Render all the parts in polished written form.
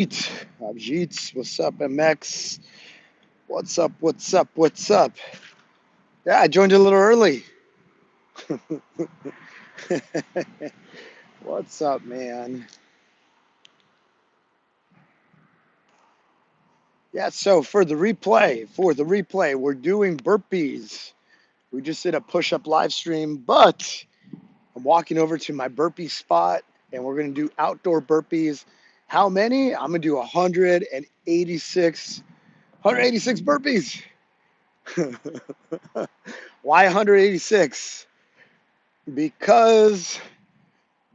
Abjeet, what's up, MX? What's up? What's up? What's up? Yeah, I joined a little early. What's up, man? Yeah, so for the replay, we're doing burpees. We just did a push-up live stream, but I'm walking over to my burpee spot, and we're gonna do outdoor burpees. How many? I'm gonna do 186 burpees. Why 186? Because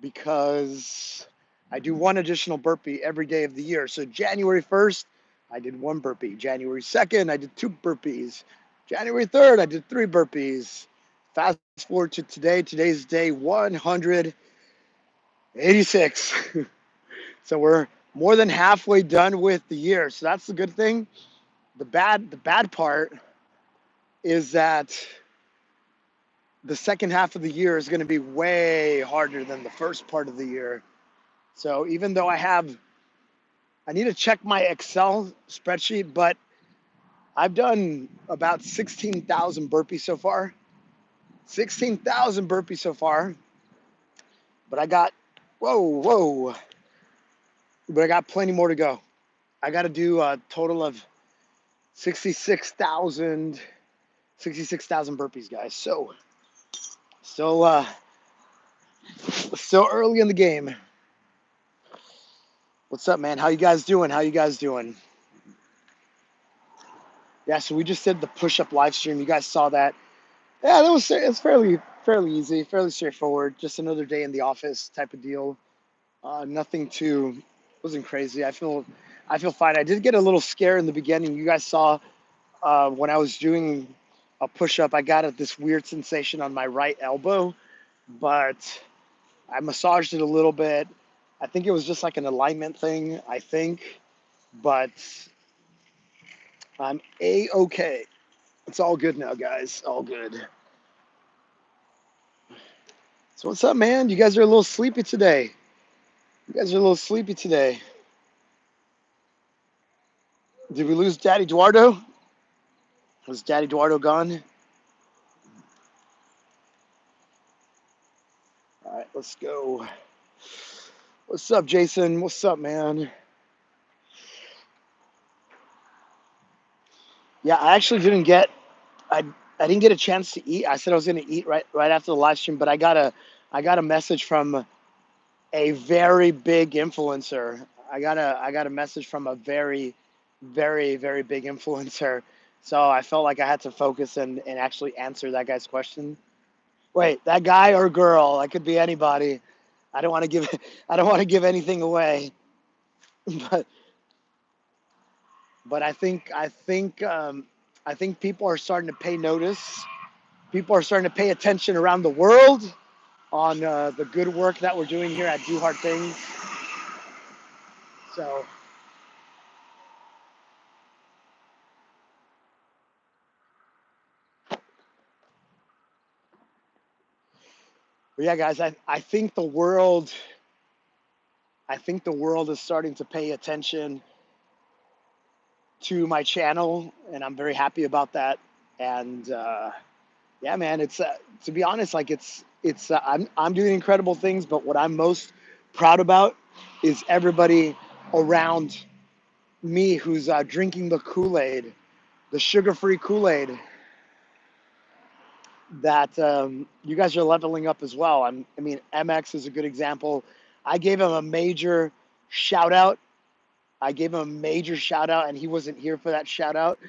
because I do one additional burpee every day of the year. So January 1st, I did one burpee. January 2nd, I did two burpees. January 3rd, I did three burpees. Fast forward to today. Today's day 186. So we're more than halfway done with the year. So that's the good thing. The bad part is that the second half of the year is going to be way harder than the first part of the year. So even though I need to check my Excel spreadsheet, but I've done about 16,000 burpees so far. 16,000 burpees so far. But whoa. But I got plenty more to go. I got to do a total of 66,000 burpees, guys. So still still early in the game. What's up, man? How you guys doing? Yeah, so we just did the push-up live stream. You guys saw that. Yeah, it's fairly easy, fairly straightforward. Just another day in the office type of deal. Nothing too wasn't crazy. I feel fine. I did get a little scared in the beginning. You guys saw when I was doing a push up, I got this weird sensation on my right elbow, but I massaged it a little bit. I think it was just like an alignment thing. I think, but I'm a-okay. It's all good now, guys. All good. So what's up, man? You guys are a little sleepy today. Did we lose Daddy Eduardo? Was Daddy Eduardo gone? All right, let's go. What's up, Jason? What's up, man? Yeah, I actually didn't get I I didn't get a chance to eat. I said I was going to eat right after the live stream, but I got a message from a very big influencer. I got a message from a very big influencer. So I felt like I had to focus and actually answer that guy's question. Wait, that guy or girl? That could be anybody. I don't want to give I don't want to give anything away, but I think people are starting to pay notice. People are starting to pay attention around the world on the good work that we're doing here at Do Hard Things. So but yeah, guys, I think the world is starting to pay attention to my channel, and I'm very happy about that. And yeah, man, it's to be honest, like I'm doing incredible things, but what I'm most proud about is everybody around me who's drinking the Kool-Aid, the sugar-free Kool-Aid that you guys are leveling up as well. I mean, MX is a good example. I gave him a major shout out. And he wasn't here for that shout out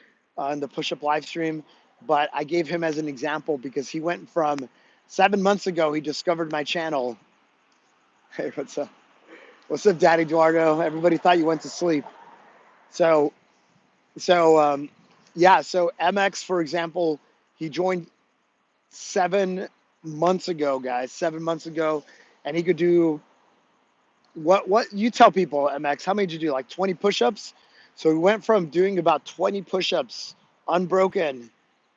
in the push up live stream. But I gave him as an example because he went from 7 months ago, he discovered my channel. Hey, what's up? What's up, Daddy Eduardo? Everybody thought you went to sleep. So, so yeah, so MX, for example, he joined 7 months ago, guys, 7 months ago, and he could do what you tell people, MX, how many did you do? Like 20 push-ups? So we went from doing about 20 push-ups, unbroken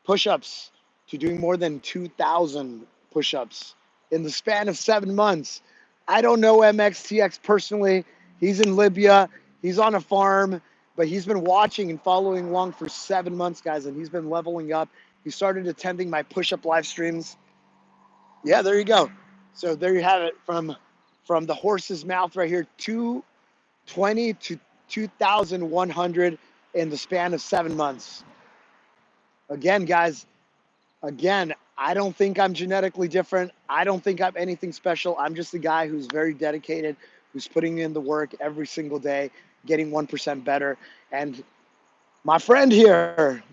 push-ups, to doing more than 2,000 push-ups in the span of 7 months. I don't know MXTX personally. He's in Libya. He's on a farm, but he's been watching and following along for 7 months, guys, and he's been leveling up. He started attending my push-up live streams. Yeah, there you go. So there you have it from the horse's mouth right here, 220 to 2,100 in the span of 7 months. Again, guys, again, I don't think I'm genetically different. I don't think I'm anything special. I'm just a guy who's very dedicated, who's putting in the work every single day, getting 1% better. And my friend here,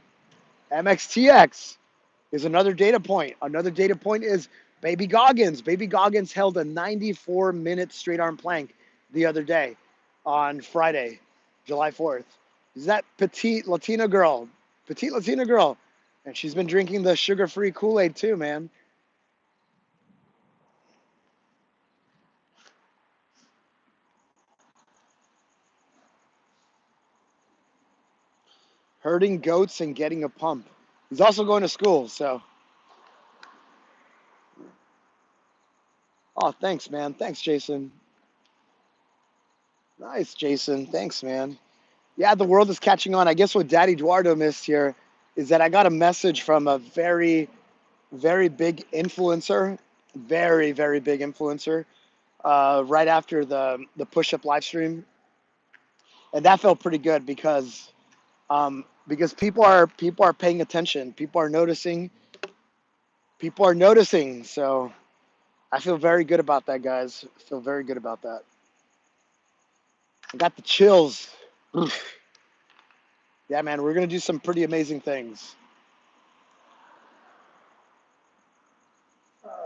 MXTX, is another data point. Another data point is Baby Goggins. Baby Goggins held a 94-minute straight arm plank the other day on Friday, July 4th. Is that petite Latina girl? Petite Latina girl. And she's been drinking the sugar-free Kool-Aid too, man. Herding goats and getting a pump. He's also going to school, so. Oh, thanks, man. Thanks, Jason. Nice, Jason. Thanks, man. Yeah, the world is catching on. I guess what Daddy Eduardo missed here is that I got a message from a very, very big influencer, very, very big influencer, right after the push-up live stream, and that felt pretty good because people are paying attention, people are noticing. So I feel very good about that, guys. I feel very good about that. I got the chills. Yeah, man, we're gonna do some pretty amazing things.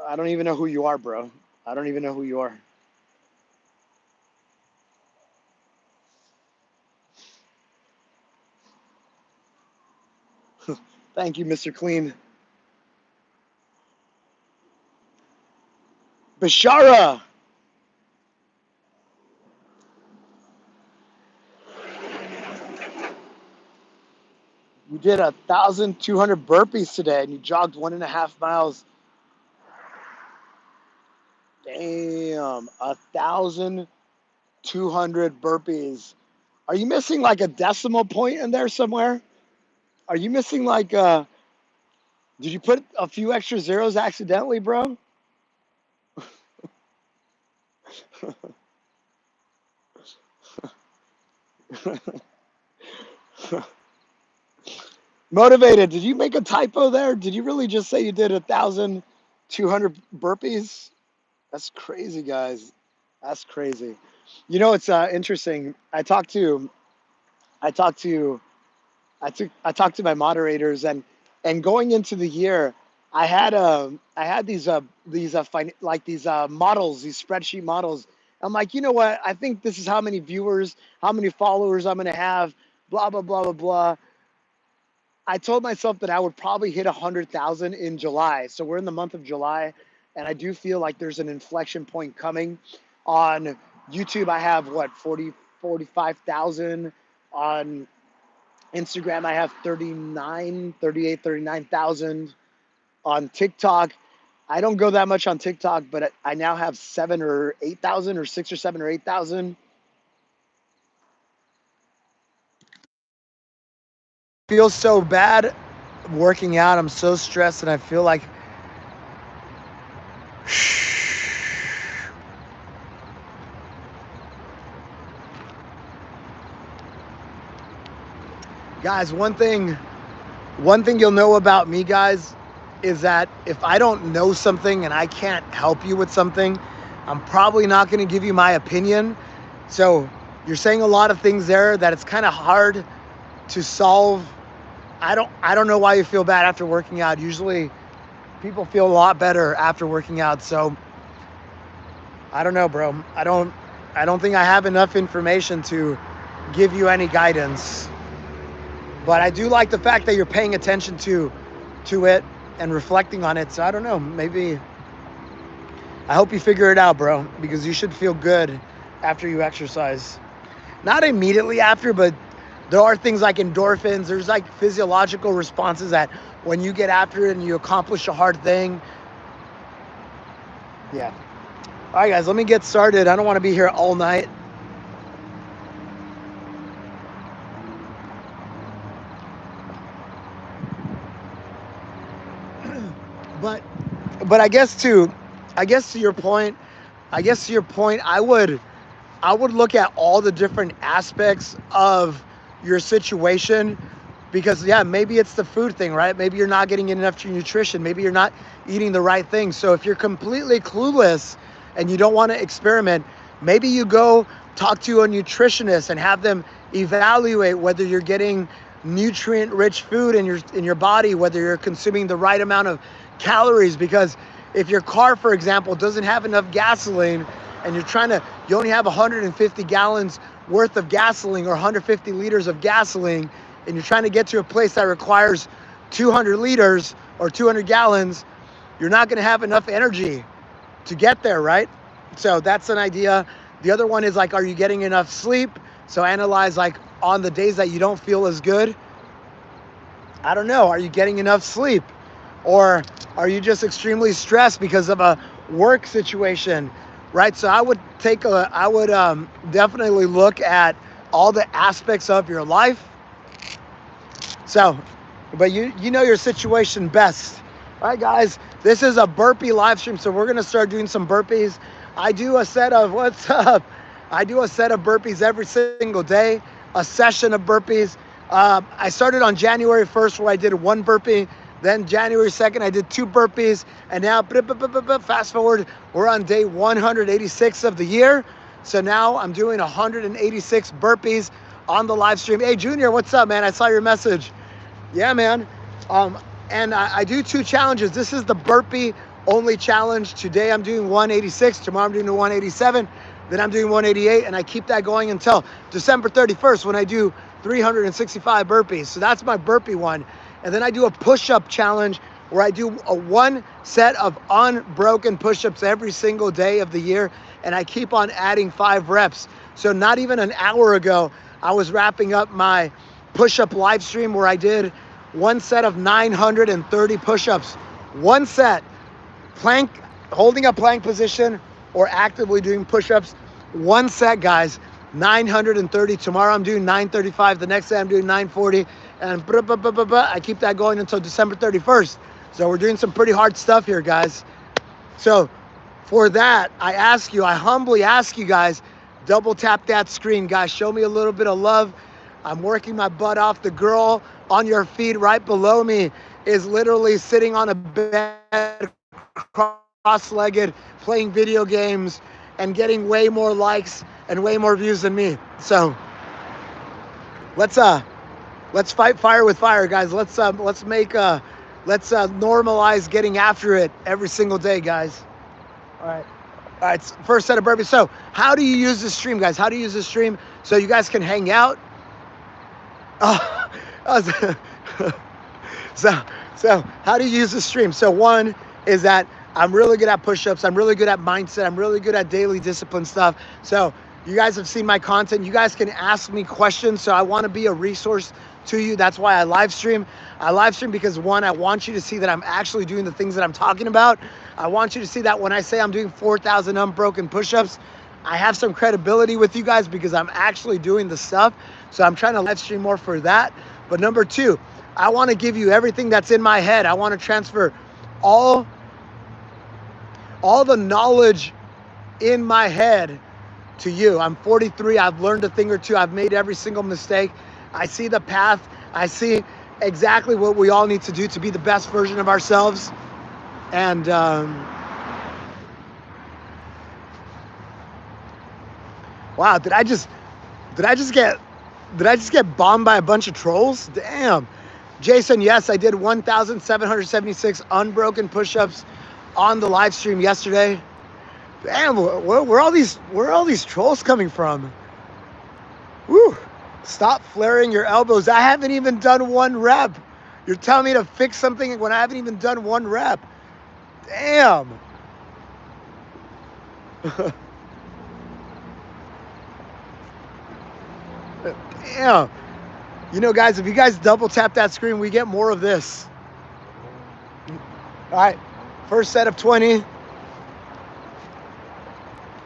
I don't even know who you are, bro. I don't even know who you are. Thank you, Mr. Clean. Bashara. You did 1,200 burpees today, and you jogged 1.5 miles. Damn, 1,200 burpees. Are you missing like a decimal point in there somewhere? Are you missing like did you put a few extra zeros accidentally, bro? Motivated, did you make a typo there? Did you really just say you did 1,200 burpees? That's crazy, guys. That's crazy. You know, it's interesting. I talked to I talked to my moderators, and going into the year, I had these models, these spreadsheet models. I'm like, you know what? I think this is how many viewers, how many followers I'm gonna have, blah blah blah blah blah. I told myself that I would probably hit 100,000 in July. So we're in the month of July, and I do feel like there's an inflection point coming. On YouTube, I have what, 45,000. On Instagram, I have 39,000. On TikTok, I don't go that much on TikTok, but I now have 7 or 8,000, or 6 or 7 or 8,000. Feels so bad working out. I'm so stressed, and I feel like guys, one thing you'll know about me, guys, is that if I don't know something and I can't help you with something, I'm probably not going to give you my opinion. So you're saying a lot of things there that it's kind of hard to solve. I don't know why you feel bad after working out. Usually people feel a lot better after working out. So I don't know, bro. I don't think I have enough information to give you any guidance. But I do like the fact that you're paying attention to it and reflecting on it. So I don't know, maybe I hope you figure it out, bro, because you should feel good after you exercise. Not immediately after, but there are things like endorphins. There's like physiological responses that when you get after it and you accomplish a hard thing. Yeah. All right, guys, let me get started. I don't want to be here all night. But but I guess to your point, I would look at all the different aspects of your situation because yeah, maybe it's the food thing, right? Maybe you're not getting enough nutrition. Maybe you're not eating the right thing. So if you're completely clueless and you don't want to experiment, maybe you go talk to a nutritionist and have them evaluate whether you're getting nutrient-rich food in your body, whether you're consuming the right amount of calories. Because if your car, for example, doesn't have enough gasoline and you only have 150 gallons worth of gasoline or 150 liters of gasoline, and you're trying to get to a place that requires 200 liters or 200 gallons, you're not going to have enough energy to get there, right? So that's an idea. The other one is like, are you getting enough sleep? So analyze like on the days that you don't feel as good. I don't know. Are you getting enough sleep? Or are you just extremely stressed because of a work situation, right? So I would definitely look at all the aspects of your life. So, but you know your situation best. All right, guys, this is a burpee live stream. So we're going to start doing some burpees. I do a set of burpees every single day, a session of burpees. I started on January 1st where I did 1 burpee. Then January 2nd, I did 2 burpees. And now, fast forward, we're on day 186 of the year. So now I'm doing 186 burpees on the live stream. Hey, Junior, what's up, man? I saw your message. Yeah, man. And I do 2 challenges. This is the burpee only challenge. Today I'm doing 186. Tomorrow I'm doing 187. Then I'm doing 188. And I keep that going until December 31st when I do 365 burpees. So that's my burpee one. And then I do a push-up challenge where I do a 1 set of unbroken push-ups every single day of the year. And I keep on adding 5 reps. So not even an hour ago, I was wrapping up my push-up live stream where I did 1 set of 930 push-ups. 1 set, plank, holding a plank position or actively doing push-ups. 1 set, guys, 930. Tomorrow I'm doing 935. The next day I'm doing 940. And I keep that going until December 31st. So we're doing some pretty hard stuff here, guys. So for that, I humbly ask you guys, double tap that screen, guys. Show me a little bit of love. I'm working my butt off. The girl on your feed right below me is literally sitting on a bed, cross-legged, playing video games and getting way more likes and way more views than me. So let's fight fire with fire, guys. Let's normalize getting after it every single day, guys. All right, first set of burpees. So how do you use this stream, guys? How do you use this stream so you guys can hang out? So how do you use the stream? So one is that I'm really good at push-ups. I'm really good at mindset. I'm really good at daily discipline stuff. So you guys have seen my content. You guys can ask me questions. So I want to be a resource to you. That's why I live stream. I live stream because one, I want you to see that I'm actually doing the things that I'm talking about. I want you to see that when I say I'm doing 4,000 unbroken push-ups, I have some credibility with you guys because I'm actually doing the stuff. So I'm trying to live stream more for that. But number 2, I want to give you everything that's in my head. I want to transfer all the knowledge in my head to you. I'm 43. I've learned a thing or two. I've made every single mistake. I see the path. I see exactly what we all need to do to be the best version of ourselves. And wow, did I just get bombed by a bunch of trolls? Damn. Jason, yes, I did 1,776 unbroken push-ups on the live stream yesterday. Damn, where are all these trolls coming from? Woo! Stop flaring your elbows. I haven't even done 1 rep. You're telling me to fix something when I haven't even done 1 rep. Damn. Damn. You know, guys, if you guys double tap that screen, we get more of this. All right, first set of 20.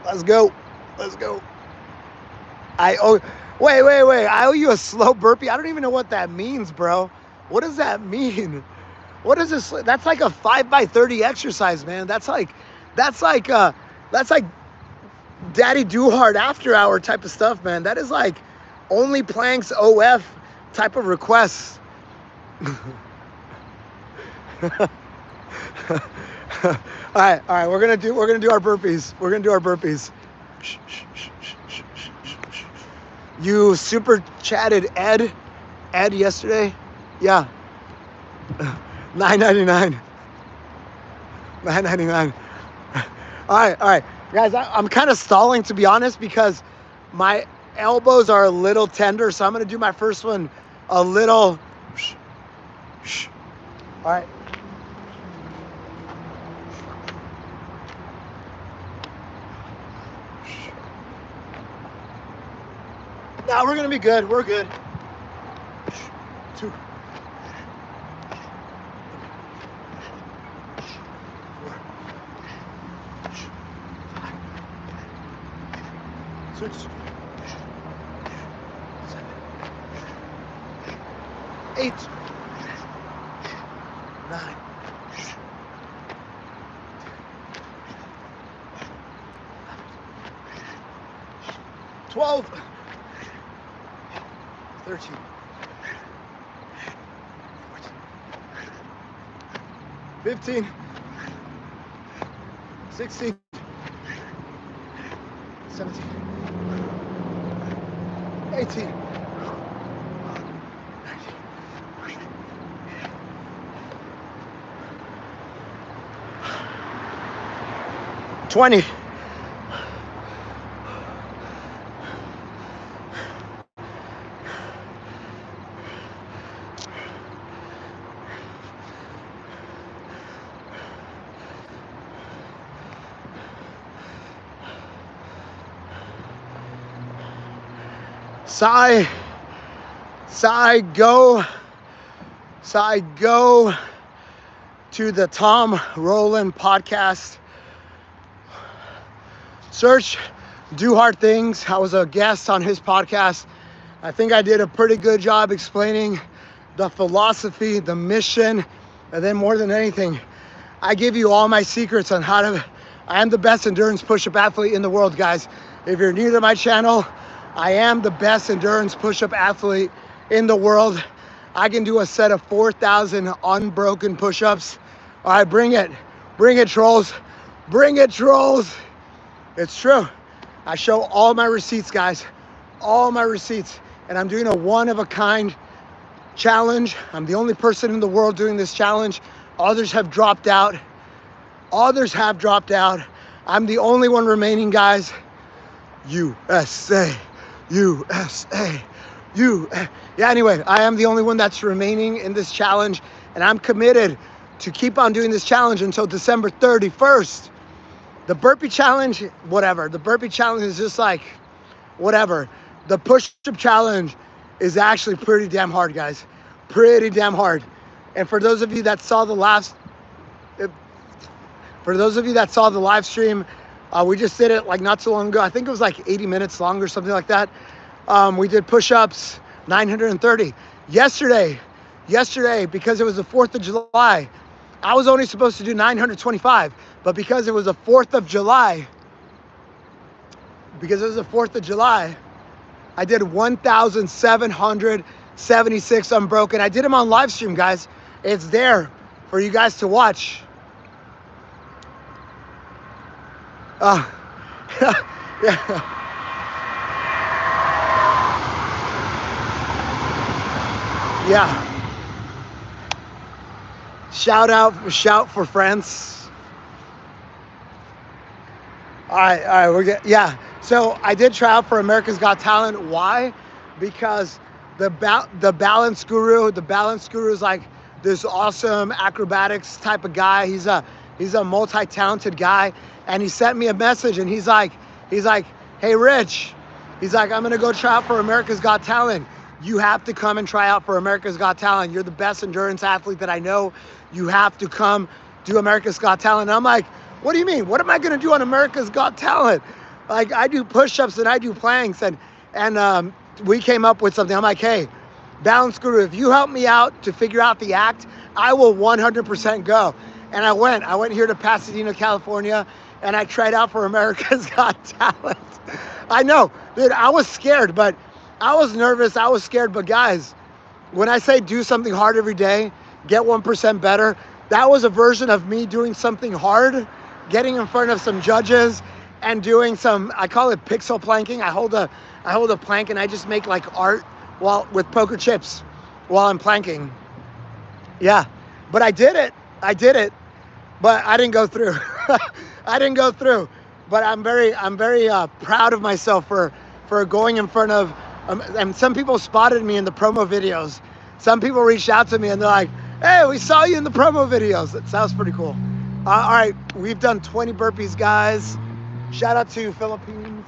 Let's go. Wait. I owe you a slow burpee. I don't even know what that means, bro. What does that mean? What is this? That's like a 5x30 exercise, man. That's like Daddy Do Hard after hour type of stuff, man. That is like only planks OF type of requests. All right, we're gonna do our burpees. We're gonna do our burpees. You super chatted Ed yesterday? Yeah. $9.99. $9.99. All right. Guys, I'm kind of stalling, to be honest, because my elbows are a little tender, so I'm going to do my first one a little. All right. Now we're going to be good. We're good. 2. 6, 7, 8, 9, 12, 13, 14, 15, 16, 17, 18, 19, 20. Go to the Tom Rowland podcast. Search Do Hard Things. I was a guest on his podcast. I think I did a pretty good job explaining the philosophy, the mission, and then more than anything, I give you all my secrets on how to. I am the best endurance push-up athlete in the world, guys. If you're new to my channel, I am the best endurance push-up athlete in the world. I can do a set of 4,000 unbroken push-ups. All right, bring it. Bring it, trolls. Bring it, trolls. It's true. I show all my receipts, guys. All my receipts. And I'm doing a one-of-a-kind challenge. I'm the only person in the world doing this challenge. Others have dropped out. I'm the only one remaining, guys. USA. Yeah, anyway, I am the only one that's remaining in this challenge, and I'm committed to keep on doing this challenge until December 31st. The burpee challenge, whatever. The burpee challenge is just like, whatever. The push-up challenge is actually pretty damn hard, guys. Pretty damn hard. And for those of you that saw the live stream, we just did it like not so long ago. I think it was like 80 minutes long or something like that. We did push-ups, 930. Yesterday, because it was the 4th of July, I was only supposed to do 925. But because it was the 4th of July, I did 1,776 unbroken. I did them on live stream, guys. It's there for you guys to watch. Yeah. Yeah. Shout for friends. All right, we're good. Yeah. So I did try out for America's Got Talent. Why? Because the balance guru is like this awesome acrobatics type of guy. He's a multi-talented guy, and he sent me a message, and he's like, hey Rich, he's like, I'm gonna go try out for America's Got Talent. You have to come and try out for America's Got Talent. You're the best endurance athlete that I know. You have to come do America's Got Talent. And I'm like, what do you mean? What am I gonna do on America's Got Talent? Like, I do push-ups and I do planks, and we came up with something. I'm like, hey, balance guru, if you help me out to figure out the act, I will 100% go. And I went here to Pasadena, California, and I tried out for America's Got Talent. I know, dude, I was scared, but I was nervous, I was scared, but guys, when I say do something hard every day, get 1% better, that was a version of me doing something hard, getting in front of some judges and doing some, I call it pixel planking. I hold a plank and I just make like art with poker chips while I'm planking. Yeah, but I did it, but I didn't go through. I didn't go through, but I'm very proud of myself for going in front of, and some people spotted me in the promo videos. Some people reached out to me and they're like, hey, we saw you in the promo videos. That sounds pretty cool. All right, we've done 20 burpees, guys. Shout out to Philippines.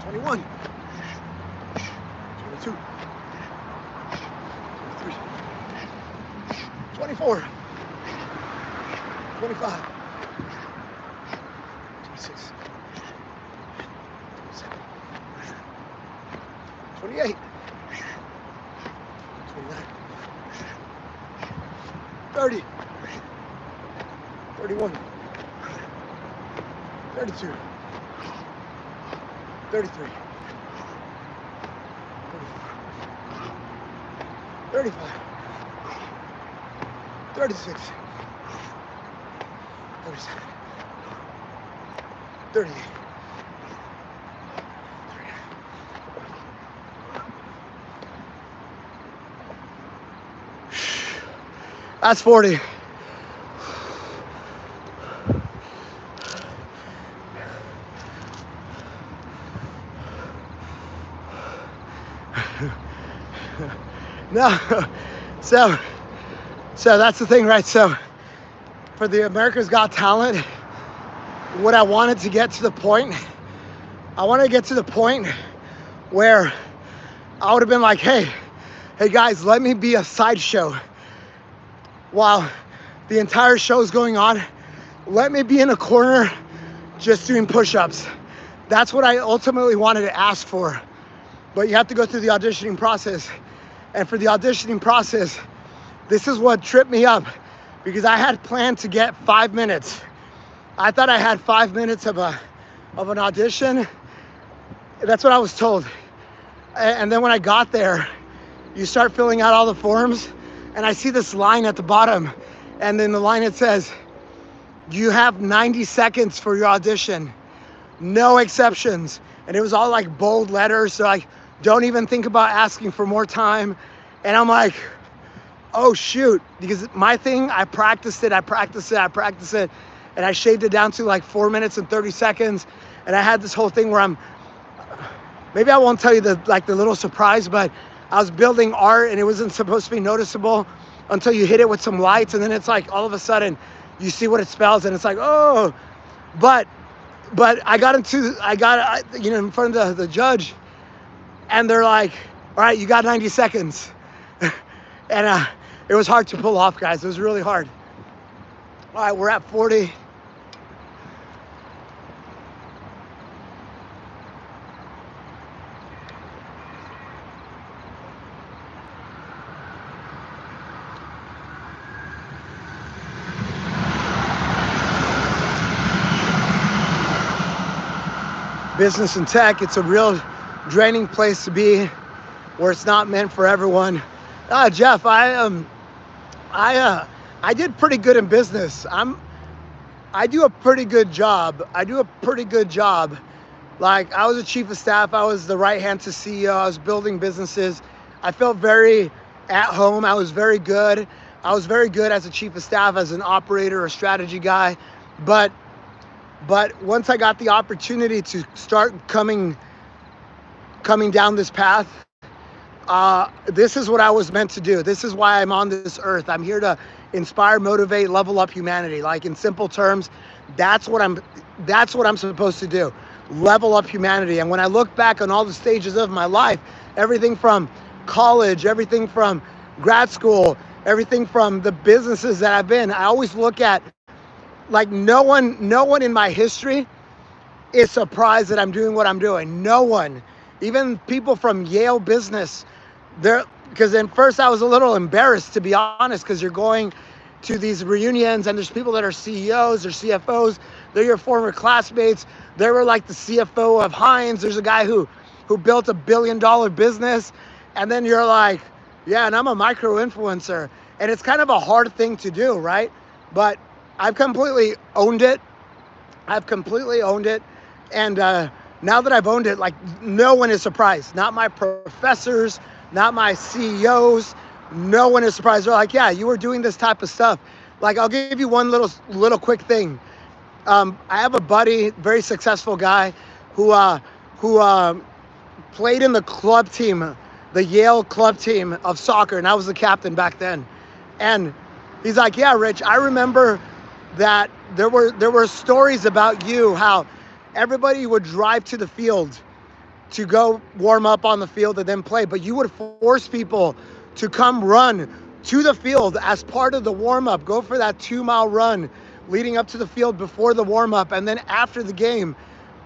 "21, 22, 23, 24, 25, 26, 27, 28, 29, 30, 31, 32, 33, 34, 35, 36, 37, 38, 39. That's 40. No, so that's the thing, right? So for the America's Got Talent, what I wanted to get to the point, where I would have been like, hey guys, let me be a sideshow while the entire show is going on. Let me be in a corner just doing push-ups. That's what I ultimately wanted to ask for. But you have to go through the auditioning process. And for the auditioning process, this is what tripped me up, because I had planned to get 5 minutes. I thought I had 5 minutes of an audition. That's what I was told. And then when I got there, you start filling out all the forms, and I see this line at the bottom, and then the line, it says, you have 90 seconds for your audition, no exceptions. And it was all like bold letters, so like, don't even think about asking for more time. And I'm like, oh shoot, because my thing, I practiced it, and I shaved it down to like 4 minutes and 30 seconds. And I had this whole thing where maybe I won't tell you the little surprise, but I was building art and it wasn't supposed to be noticeable until you hit it with some lights, and then it's like all of a sudden you see what it spells and it's like, oh, but I got in front of the judge, and they're like, all right, you got 90 seconds. And it was hard to pull off, guys. It was really hard. All right, we're at 40. Business and tech, it's a real draining place to be, where it's not meant for everyone. Jeff, I did pretty good in business. I do a pretty good job. Like, I was a chief of staff. I was the right hand to CEO. I was building businesses. I felt very at home. I was very good. As a chief of staff, as an operator, a strategy guy. But once I got the opportunity to start coming down this path, this is what I was meant to do. This is why I'm on this earth. I'm here to inspire, motivate, level up humanity. Like, in simple terms, that's what I'm supposed to do. Level up humanity. And when I look back on all the stages of my life, everything from college, everything from grad school, everything from the businesses that I've been, I always look at, like, no one in my history is surprised that I'm doing what I'm doing. No one, even people from Yale business, they're, because at first I was a little embarrassed, to be honest, because you're going to these reunions and there's people that are CEOs or CFOs. They're your former classmates. They were like the CFO of Heinz. There's a guy who built $1 billion business, and then you're like, yeah, and I'm a micro influencer, and it's kind of a hard thing to do, right? But I've completely owned it. I've completely owned it. And now that I've owned it, like, no one is surprised. Not my professors, not my CEOs. No one is surprised. They're like, yeah, you were doing this type of stuff. Like, I'll give you one little quick thing. I have a buddy, very successful guy, who played in the club team, the Yale club team of soccer, and I was the captain back then. And he's like, yeah, Rich, I remember that there were stories about you, how everybody would drive to the field to go warm up on the field and then play, but you would force people to come run to the field as part of the warm up, go for that 2-mile run leading up to the field before the warm up, and then after the game,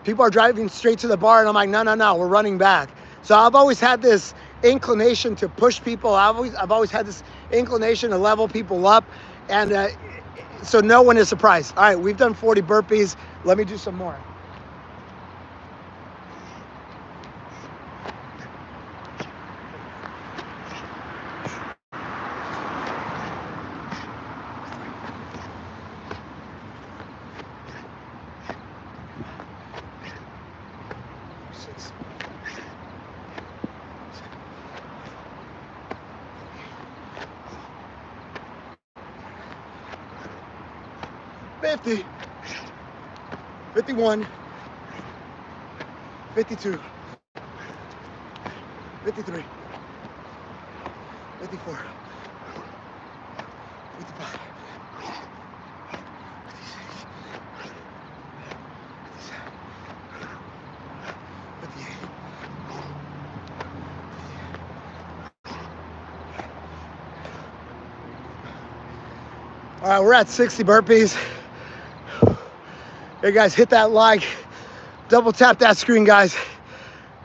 people are driving straight to the bar, and I'm like, no, we're running back. So I've always had this inclination to push people. I've always had this inclination to level people up, and so no one is surprised. All right, we've done 40 burpees. Let me do some more. $50, $51, $52, $53, $54, $55, All right, we're at 60 burpees. Hey guys, hit that like, double tap that screen, guys.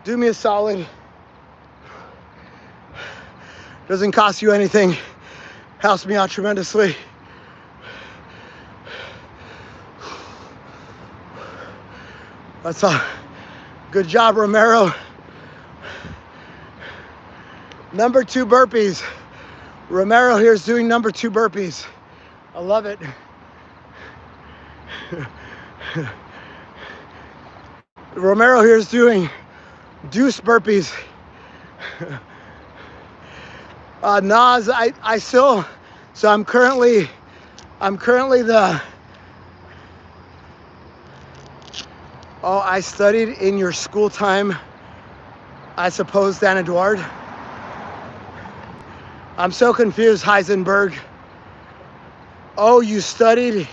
Do me a solid. Doesn't cost you anything. Helps me out tremendously. That's all. Good job, Romero. Number 2 burpees. Romero here is doing number 2 burpees. I love it. Romero here is doing deuce burpees. Nas, I still, so I'm currently the, I studied in your school time, I suppose, Dan Eduard. I'm so confused, Heisenberg. Oh, you studied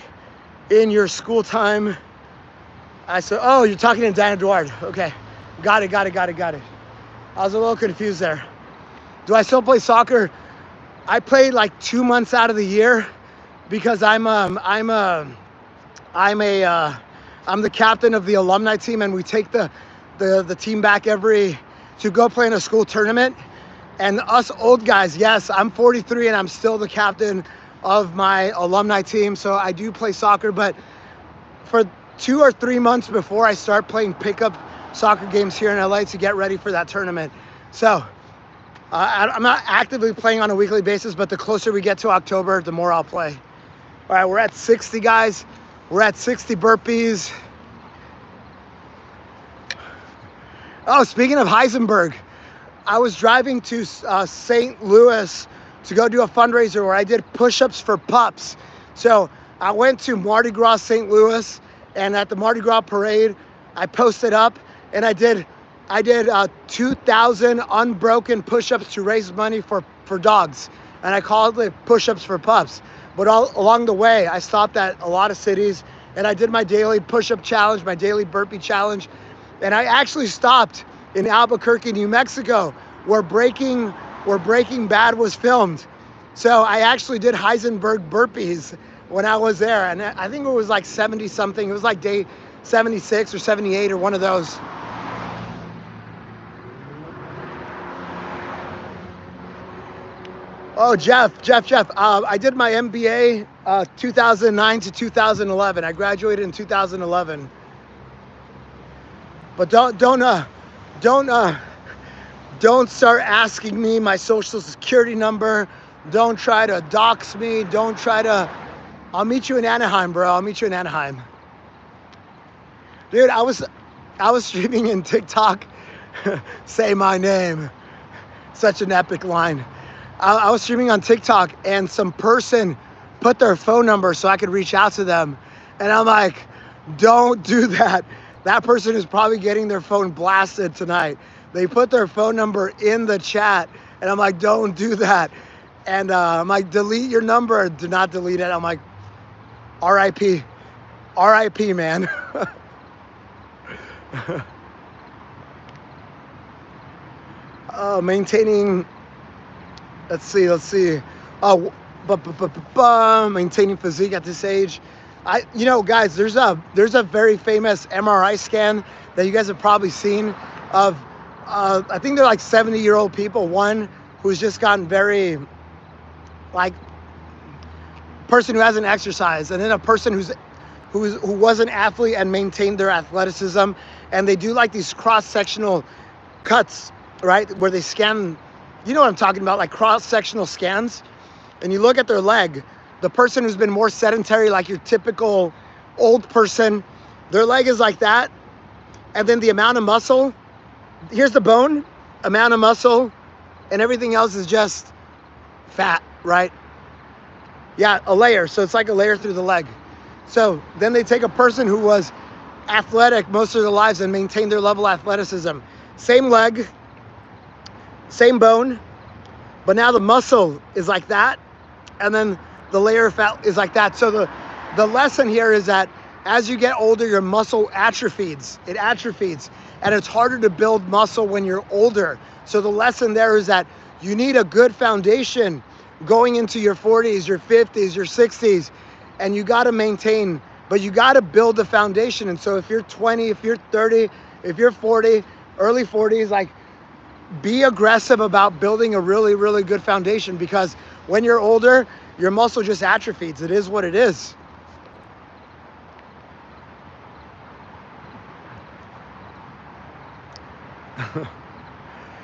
in your school time. I said, oh, you're talking to Dan Eduard. Okay, got it. I was a little confused there. Do I still play soccer? I played like 2 months out of the year because I'm the captain of the alumni team, and we take the team back to go play in a school tournament. And us old guys, yes, I'm 43 and I'm still the captain of my alumni team. So I do play soccer, but for 2 or 3 months before I start playing pickup soccer games here in LA to get ready for that tournament. So I'm not actively playing on a weekly basis, but the closer we get to October, the more I'll play. All right, we're at 60, guys. We're at 60 burpees. Oh, speaking of Heisenberg, I was driving to St. Louis to go do a fundraiser where I did push-ups for pups. So I went to Mardi Gras St. Louis, and at the Mardi Gras parade, I posted up and I did 2,000 unbroken push-ups to raise money for dogs. And I called it push-ups for pups. But all along the way, I stopped at a lot of cities and I did my daily push-up challenge, my daily burpee challenge. And I actually stopped in Albuquerque, New Mexico, where Breaking Bad was filmed. So I actually did Heisenberg burpees when I was there. And I think it was like 70 something. It was like day 76 or 78 or one of those. Oh, Jeff. I did my MBA 2009 to 2011. I graduated in 2011. But don't start asking me my social security number. Don't try to dox me. Don't try to. I'll meet you in Anaheim, bro. I'll meet you in Anaheim. Dude, I was streaming in TikTok. Say my name. Such an epic line. I was streaming on TikTok and some person put their phone number so I could reach out to them. And I'm like, don't do that. That person is probably getting their phone blasted tonight. They put their phone number in the chat and I'm like, don't do that. And I'm like, delete your number. Do not delete it. I'm like, RIP, man. Maintaining, let's see. Maintaining physique at this age. Guys, there's a very famous MRI scan that you guys have probably seen of, I think they're like 70-year-old people. One who's just gotten very, like, person who hasn't exercised, and then a person who was an athlete and maintained their athleticism, and they do like these cross-sectional cuts, right, where they scan, you know what I'm talking about, like cross-sectional scans, and you look at their leg. The person who's been more sedentary, like your typical old person, their leg is like that, and then the amount of muscle, here's the bone, amount of muscle, and everything else is just fat, right? Yeah, a layer. So it's like a layer through the leg. So then they take a person who was athletic most of their lives and maintained their level of athleticism. Same leg, same bone, but now the muscle is like that, and then the layer of fat is like that. So the lesson here is that as you get older, your muscle atrophies. It atrophies, and it's harder to build muscle when you're older. So the lesson there is that you need a good foundation going into your 40s, your 50s, your 60s, and you got to maintain, but you got to build the foundation. And so if you're 20, if you're 30, if you're 40, early 40s, like, be aggressive about building a really, really good foundation, because when you're older, your muscle just atrophies. It is what it is.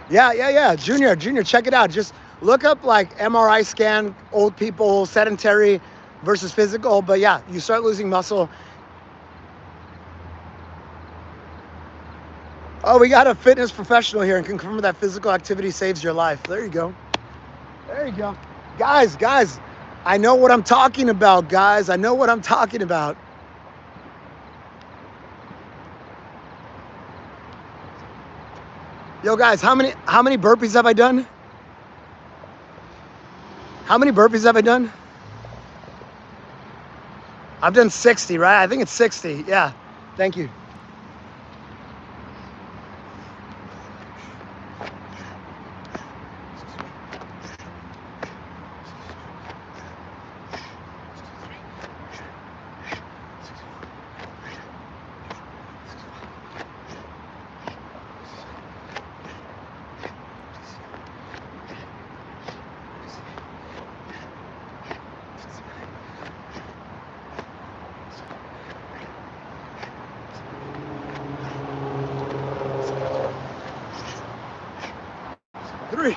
Yeah. Junior, check it out. Just look up like MRI scan, old people, sedentary versus physical. But yeah, you start losing muscle. Oh, we got a fitness professional here and confirm that physical activity saves your life. There you go. Guys, I know what I'm talking about, guys. I know what I'm talking about. Yo, guys, how many burpees have I done? How many burpees have I done? I've done 60, right? I think it's 60. Yeah. Thank you. Three,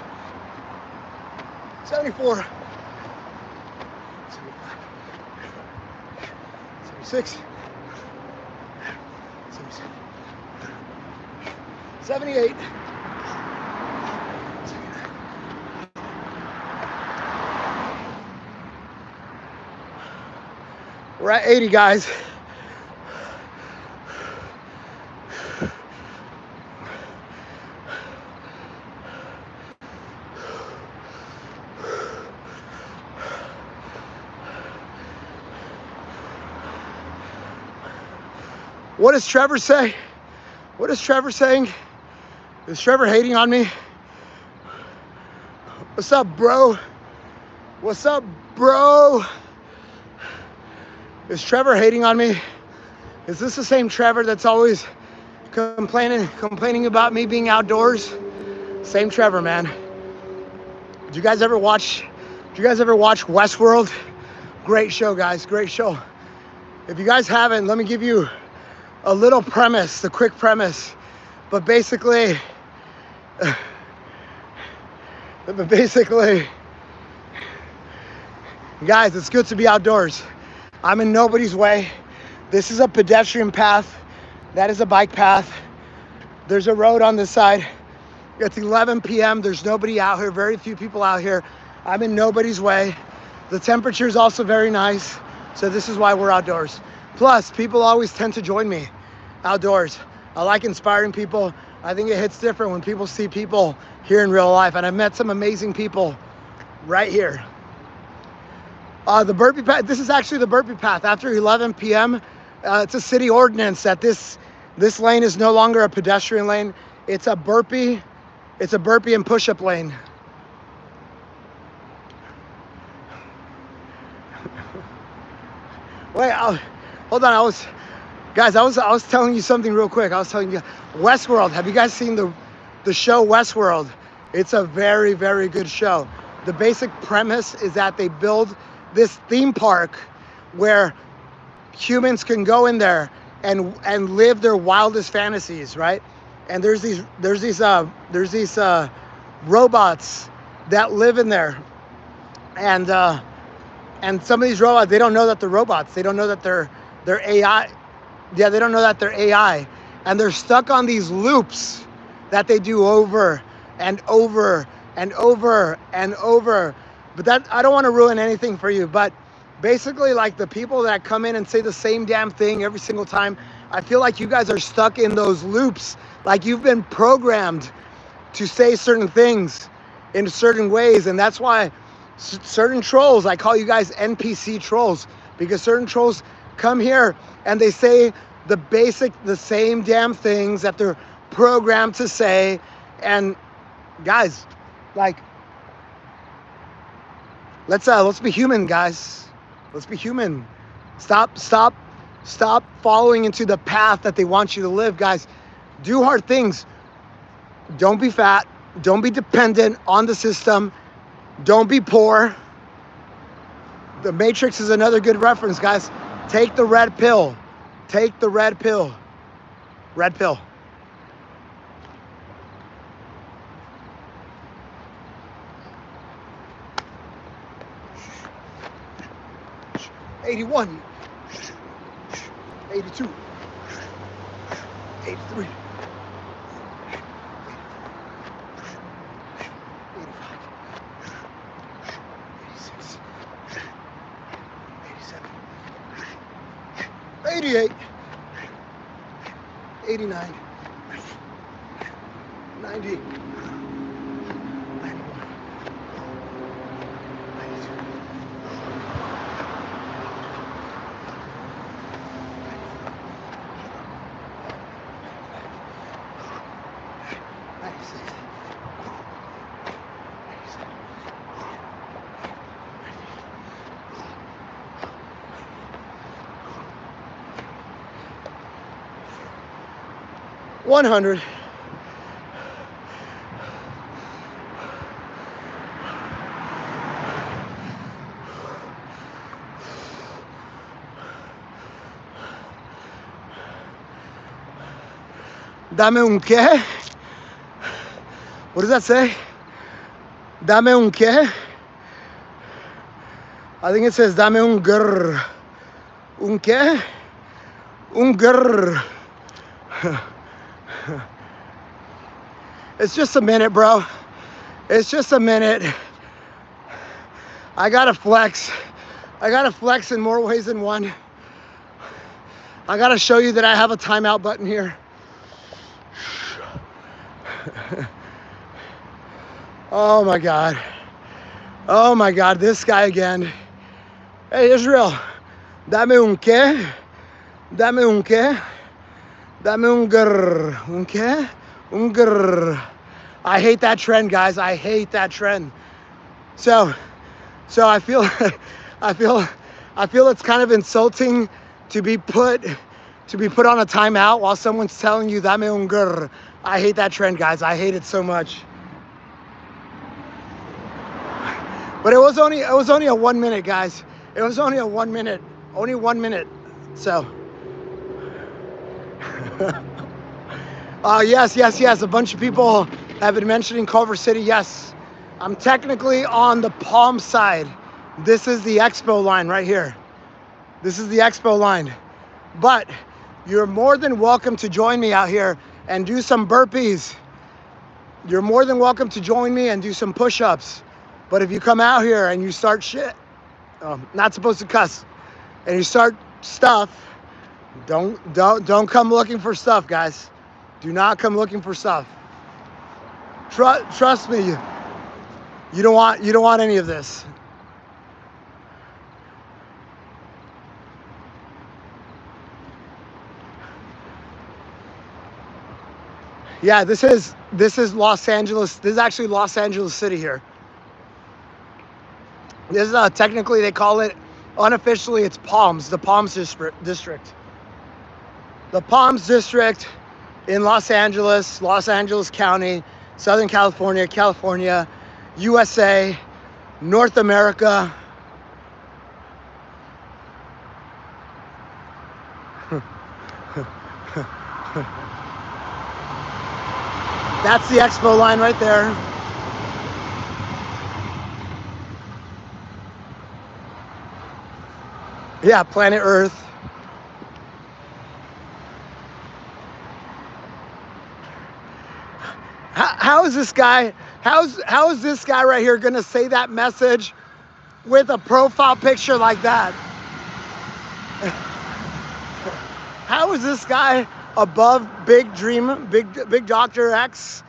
74, 76, 78. We're at 80, guys. What does Trevor say? What is Trevor saying? Is Trevor hating on me? What's up, bro? What's up, bro? Is Trevor hating on me? Is this the same Trevor that's always complaining about me being outdoors? Same Trevor, man. Did you guys ever watch Westworld? Great show, guys, great show. If you guys haven't, let me give you a little premise, the quick premise. But basically, guys, it's good to be outdoors. I'm in nobody's way. This is a pedestrian path. That is a bike path. There's a road on this side. It's 11 p.m. There's nobody out here, very few people out here. I'm in nobody's way. The temperature is also very nice. So this is why we're outdoors. Plus, people always tend to join me outdoors. I like inspiring people. I think it hits different when people see people here in real life. And I've met some amazing people right here. The burpee path, this is actually the burpee path. After 11 p.m., it's a city ordinance that this lane is no longer a pedestrian lane. It's a burpee and push-up lane. Wait, hold on. I was telling you something real quick. I was telling you, Westworld. Have you guys seen the show Westworld? It's a very, very good show. The basic premise is that they build this theme park where humans can go in there and live their wildest fantasies, right? And there's these robots that live in there, and some of these robots, they don't know that they're robots. They don't know that they're AI. Yeah, they don't know that they're AI, and they're stuck on these loops that they do over and over and over and over. But that, I don't want to ruin anything for you, but basically, like, the people that come in and say the same damn thing every single time, I feel like you guys are stuck in those loops. Like, you've been programmed to say certain things in certain ways, and that's why certain trolls, I call you guys NPC trolls, because certain trolls come here and they say the same damn things that they're programmed to say. And guys, like, let's be human, guys. Let's be human. Stop following into the path that they want you to live, guys. Do hard things. Don't be fat. Don't be dependent on the system. Don't be poor. The Matrix is another good reference, guys. Take the red pill. Take the red pill. Red pill. '81, 82, 83, 85, 86, 87, 88, 89, 90, 91, 92. 100. Dame un qué? What does that say? Dame un qué? I think it says dame un grr. Un qué? Un grr. It's just a minute, bro. It's just a minute. I gotta flex. I gotta flex in more ways than one. I gotta show you that I have a timeout button here. Oh my God. Oh my God, this guy again. Hey, Israel, dame un qué? Dame un qué? Dame un grr. Un qué? Un grr. I hate that trend, guys. I hate that trend. So I feel it's kind of insulting to be put to be put on a timeout while someone's telling you dame un grr. I hate that trend, guys. I hate it so much. But it was only a 1 minute, guys. It was only a 1 minute. Only 1 minute. So yes. A bunch of people have been mentioning Culver City. Yes. I'm technically on the Palm side. This is the expo line right here. This is the expo line. But you're more than welcome to join me out here and do some burpees. You're more than welcome to join me and do some push-ups. But if you come out here and you start shit, not supposed to cuss, and you start stuff, don't come looking for stuff, guys. Do not come looking for stuff. Trust me, you don't want any of this. Yeah, this is Los Angeles. This is actually Los Angeles City here. This is technically, they call it, unofficially, it's Palms, the Palms district. The Palms district in Los Angeles County, Southern California, USA, North America. That's the expo line right there. Yeah, planet Earth. How is this guy? How is this guy right here gonna say that message with a profile picture like that? How is this guy above Big Dr. X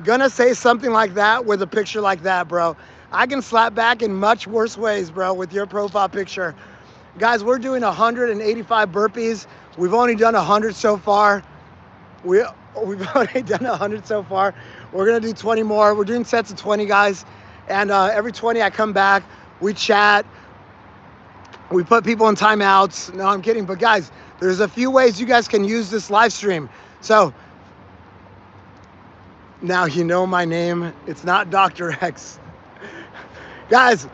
gonna say something like that with a picture like that, bro? I can slap back in much worse ways, bro, with your profile picture. Guys, we're doing 185 burpees. We've only done 100 so far. We've only done 100 so far. We're gonna do 20 more. We're doing sets of 20, guys. And every 20 I come back, we chat. We put people in timeouts. No, I'm kidding. But guys, there's a few ways you guys can use this live stream. So now you know my name. It's not Dr. X. Guys,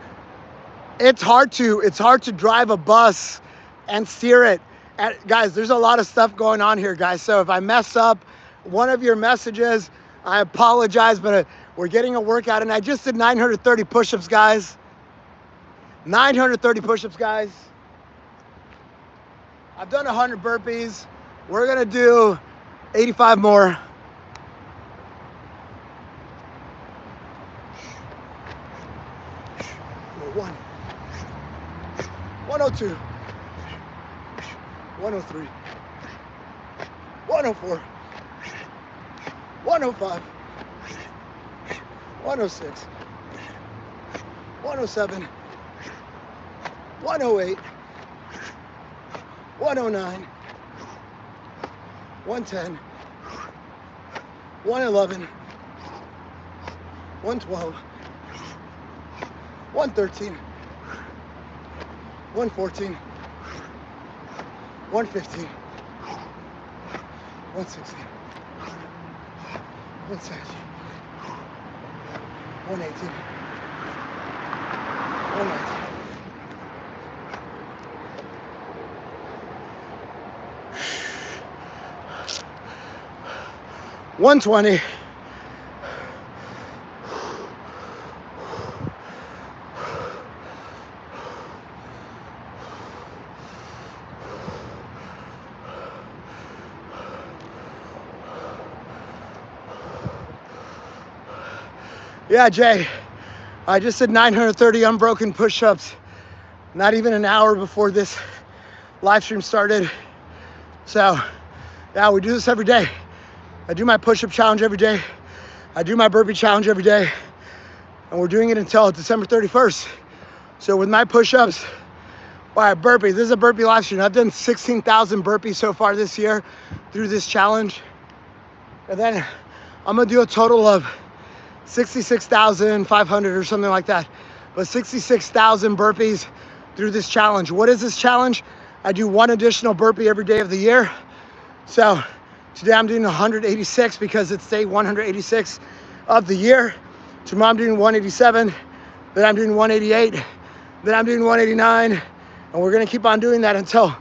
it's hard to drive a bus and steer it. Guys, there's a lot of stuff going on here, guys. So if I mess up one of your messages, I apologize, but we're getting a workout, and I just did 930 push-ups, guys. 930 push-ups, guys. I've done 100 burpees. We're gonna do 85 more. One. 102. 103. 104. 105. 106. 107. 108. 109. 110. 111. 112. 113. 114. 115. 116. 117. 118. 119. 120. Yeah, Jay, I just did 930 unbroken push-ups, not even an hour before this live stream started. So, yeah, we do this every day. I do my push-up challenge every day. I do my burpee challenge every day. And we're doing it until December 31st. So with my push-ups, all right, burpee. This is a burpee live stream. I've done 16,000 burpees so far this year through this challenge. And then I'm gonna do a total of 66,500 or something like that. But 66,000 burpees through this challenge. What is this challenge? I do one additional burpee every day of the year. So today I'm doing 186 because it's day 186 of the year. Tomorrow I'm doing 187, then I'm doing 188, then I'm doing 189, and we're gonna keep on doing that until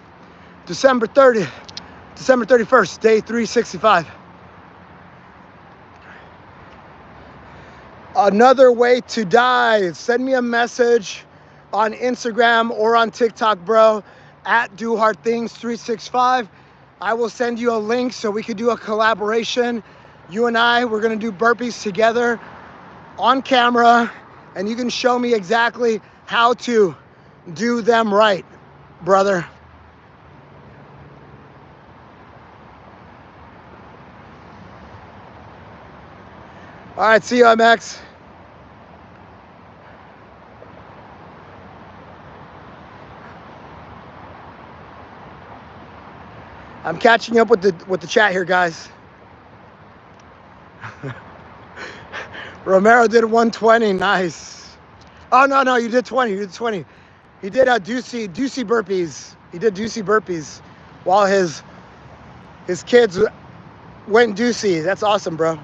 December 31st, day 365. Another way to die. Send me a message on Instagram or on TikTok, bro, at Do Hard Things 365. I will send you a link so we could do a collaboration. You and I, we're gonna do burpees together on camera, and you can show me exactly how to do them right, brother. All right, see you, MX. I'm catching up with the chat here, guys. Romero did 120, nice. Oh no, you did 20. You did 20. He did Deucey burpees. He did Deucey burpees while his kids went Deucey. That's awesome, bro.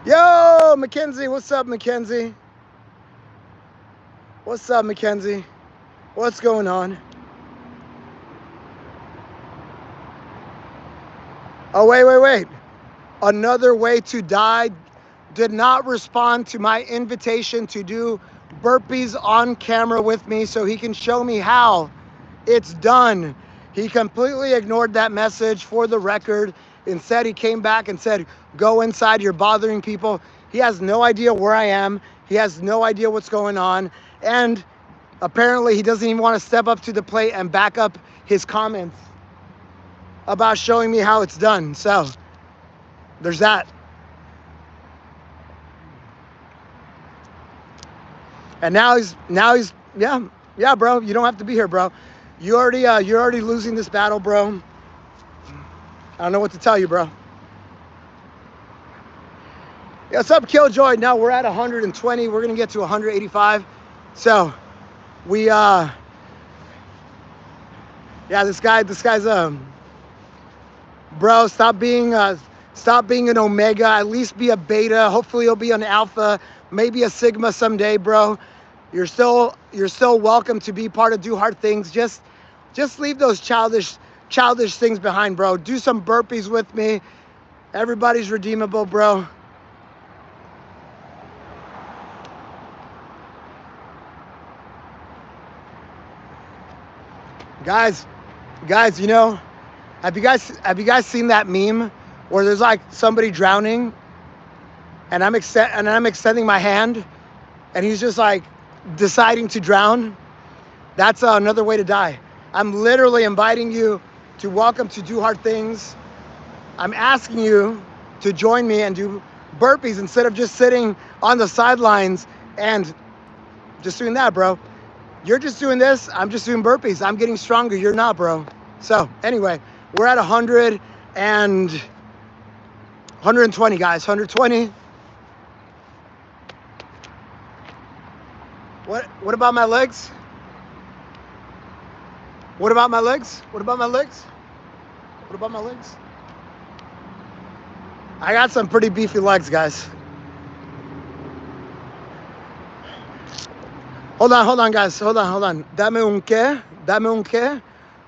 Yo, Mackenzie, what's up, Mackenzie? What's up, Mackenzie? What's going on? Oh, wait. Another way to die did not respond to my invitation to do burpees on camera with me so he can show me how it's done. He completely ignored that message, for the record. Instead, he came back and said, go inside, you're bothering people. He has no idea where I am. He has no idea what's going on. And apparently he doesn't even want to step up to the plate and back up his comments about showing me how it's done. So there's that. And now he's yeah, bro. You don't have to be here, bro. You're already losing this battle, bro. I don't know what to tell you, bro. Yeah, what's up, Killjoy? Now we're at 120. We're gonna get to 185. So we yeah, this guy's bro, stop being an omega, at least be a beta. Hopefully you'll be an alpha, maybe a sigma someday, bro. You're still welcome to be part of Do Hard Things. Just leave those childish things behind, bro. Do some burpees with me. Everybody's redeemable, bro. Guys, you know, have you guys seen that meme where there's like somebody drowning and I'm extending my hand and he's just like deciding to drown? That's another way to die. I'm literally inviting you to welcome to Do Hard Things. I'm asking you to join me and do burpees instead of just sitting on the sidelines and just doing that, bro. You're just doing this, I'm just doing burpees. I'm getting stronger, you're not, bro. So anyway, we're at 100 and 120, guys, 120. What about my legs? What about my legs? What about my legs? What about my legs? I got some pretty beefy legs, guys. Hold on, guys. Hold on. Dame un qué? Dame un qué?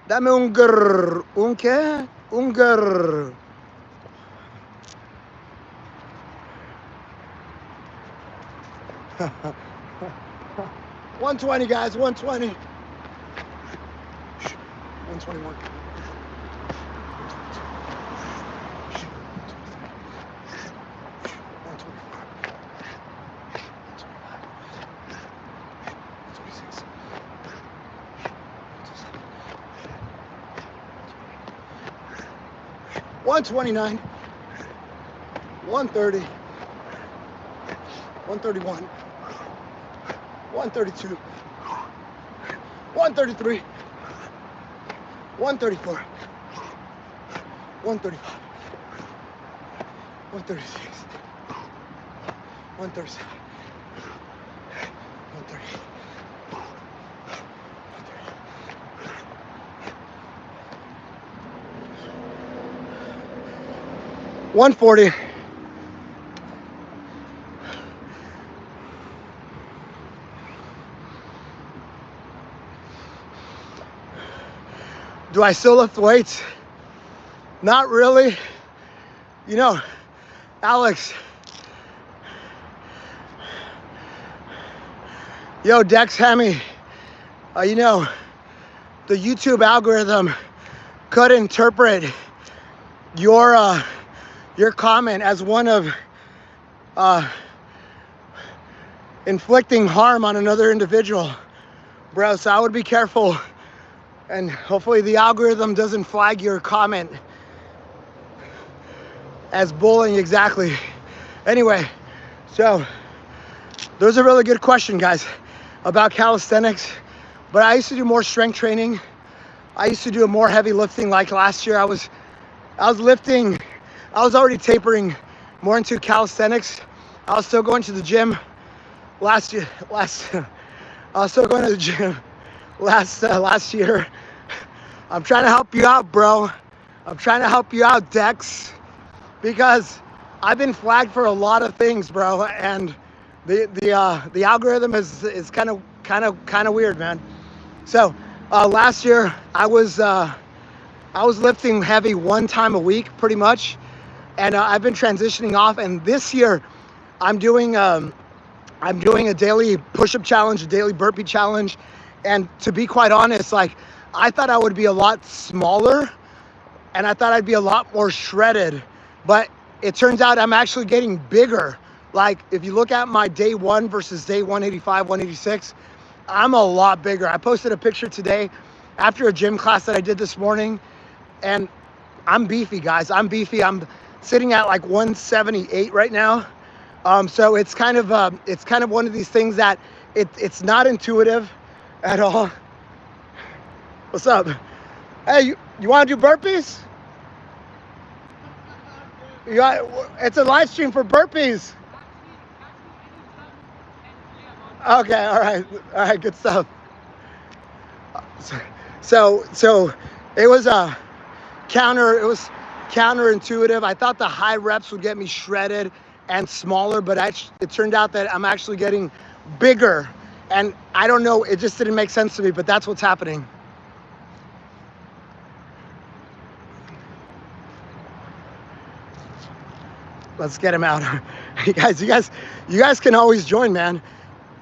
Dame un grrr. Un qué? Un grrr. $120, guys. $120. 121. 129, 130, 131, 132, 133, 134, 135, 136, 137, 138, 139, 140. Do I still lift weights? Not really. You know, Alex. Yo, Dex Hemi. You know, the YouTube algorithm could interpret your comment as one of inflicting harm on another individual, bro. So I would be careful, and hopefully the algorithm doesn't flag your comment as bullying. Exactly. Anyway, so there's a really good question, guys, about calisthenics. But I used to do more strength training. I used to do more heavy lifting. Like last year, I was lifting. I was already tapering more into calisthenics. I was still going to the gym last year. I was still going to the gym last year. I'm trying to help you out, bro. I'm trying to help you out, Dex, because I've been flagged for a lot of things, bro, and the algorithm is kind of weird, man. So last year I was lifting heavy 1 time a week, pretty much, and I've been transitioning off. And this year I'm doing a daily push-up challenge, a daily burpee challenge. And to be quite honest, like, I thought I would be a lot smaller and I thought I'd be a lot more shredded, but it turns out I'm actually getting bigger. Like, if you look at my day 1 versus day 185, 186, I'm a lot bigger. I posted a picture today after a gym class that I did this morning, and I'm beefy, guys. I'm beefy. I'm sitting at like 178 right now. So it's kind of one of these things that it's not intuitive at all. What's up? Hey, you want to do burpees? It's a live stream for burpees. Okay, all right, good stuff. So it was counterintuitive. I thought the high reps would get me shredded and smaller, but it turned out that I'm actually getting bigger, and I don't know, it just didn't make sense to me, but that's what's happening. Let's get him out. You guys can always join, man.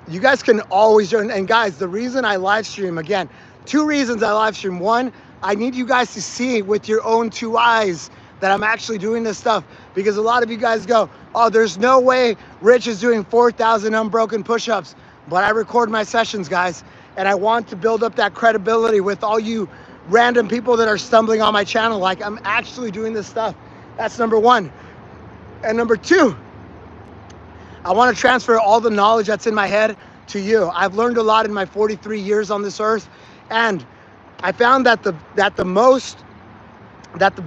You guys can always join. And guys, the reason I live stream, again, 2 reasons I live stream. 1, I need you guys to see with your own 2 eyes that I'm actually doing this stuff, because a lot of you guys go, oh, there's no way Rich is doing 4,000 unbroken push-ups. But I record my sessions, guys, and I want to build up that credibility with all you random people that are stumbling on my channel. Like, I'm actually doing this stuff. That's number 1. And number 2, I want to transfer all the knowledge that's in my head to you. I've learned a lot in my 43 years on this earth, and I found that the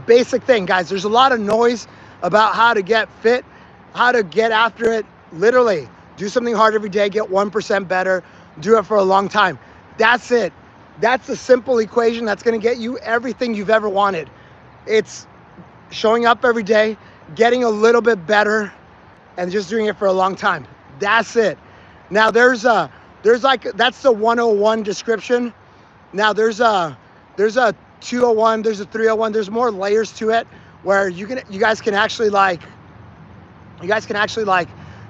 basic thing, guys, there's a lot of noise about how to get fit, how to get after it. Literally, do something hard every day, get 1% better, do it for a long time. That's it. That's a simple equation that's going to get you everything you've ever wanted. It's showing up every day, getting a little bit better, and just doing it for a long time. That's it. Now there's like, that's the 101 description. Now there's a 201, there's a 301, there's more layers to it, where you guys can actually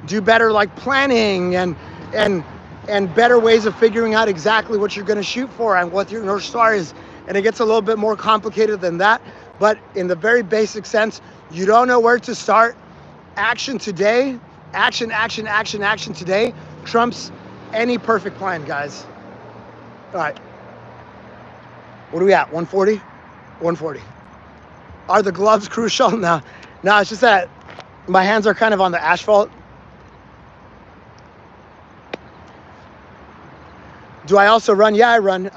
do better, like planning and better ways of figuring out exactly what you're going to shoot for and what your North Star is. And it gets a little bit more complicated than that, but in the very basic sense, you don't know where to start. Action today, action today trumps any perfect plan, guys. All right. What are we at? 140? 140. Are the gloves crucial? No, it's just that my hands are kind of on the asphalt. Do I also run? Yeah, I run.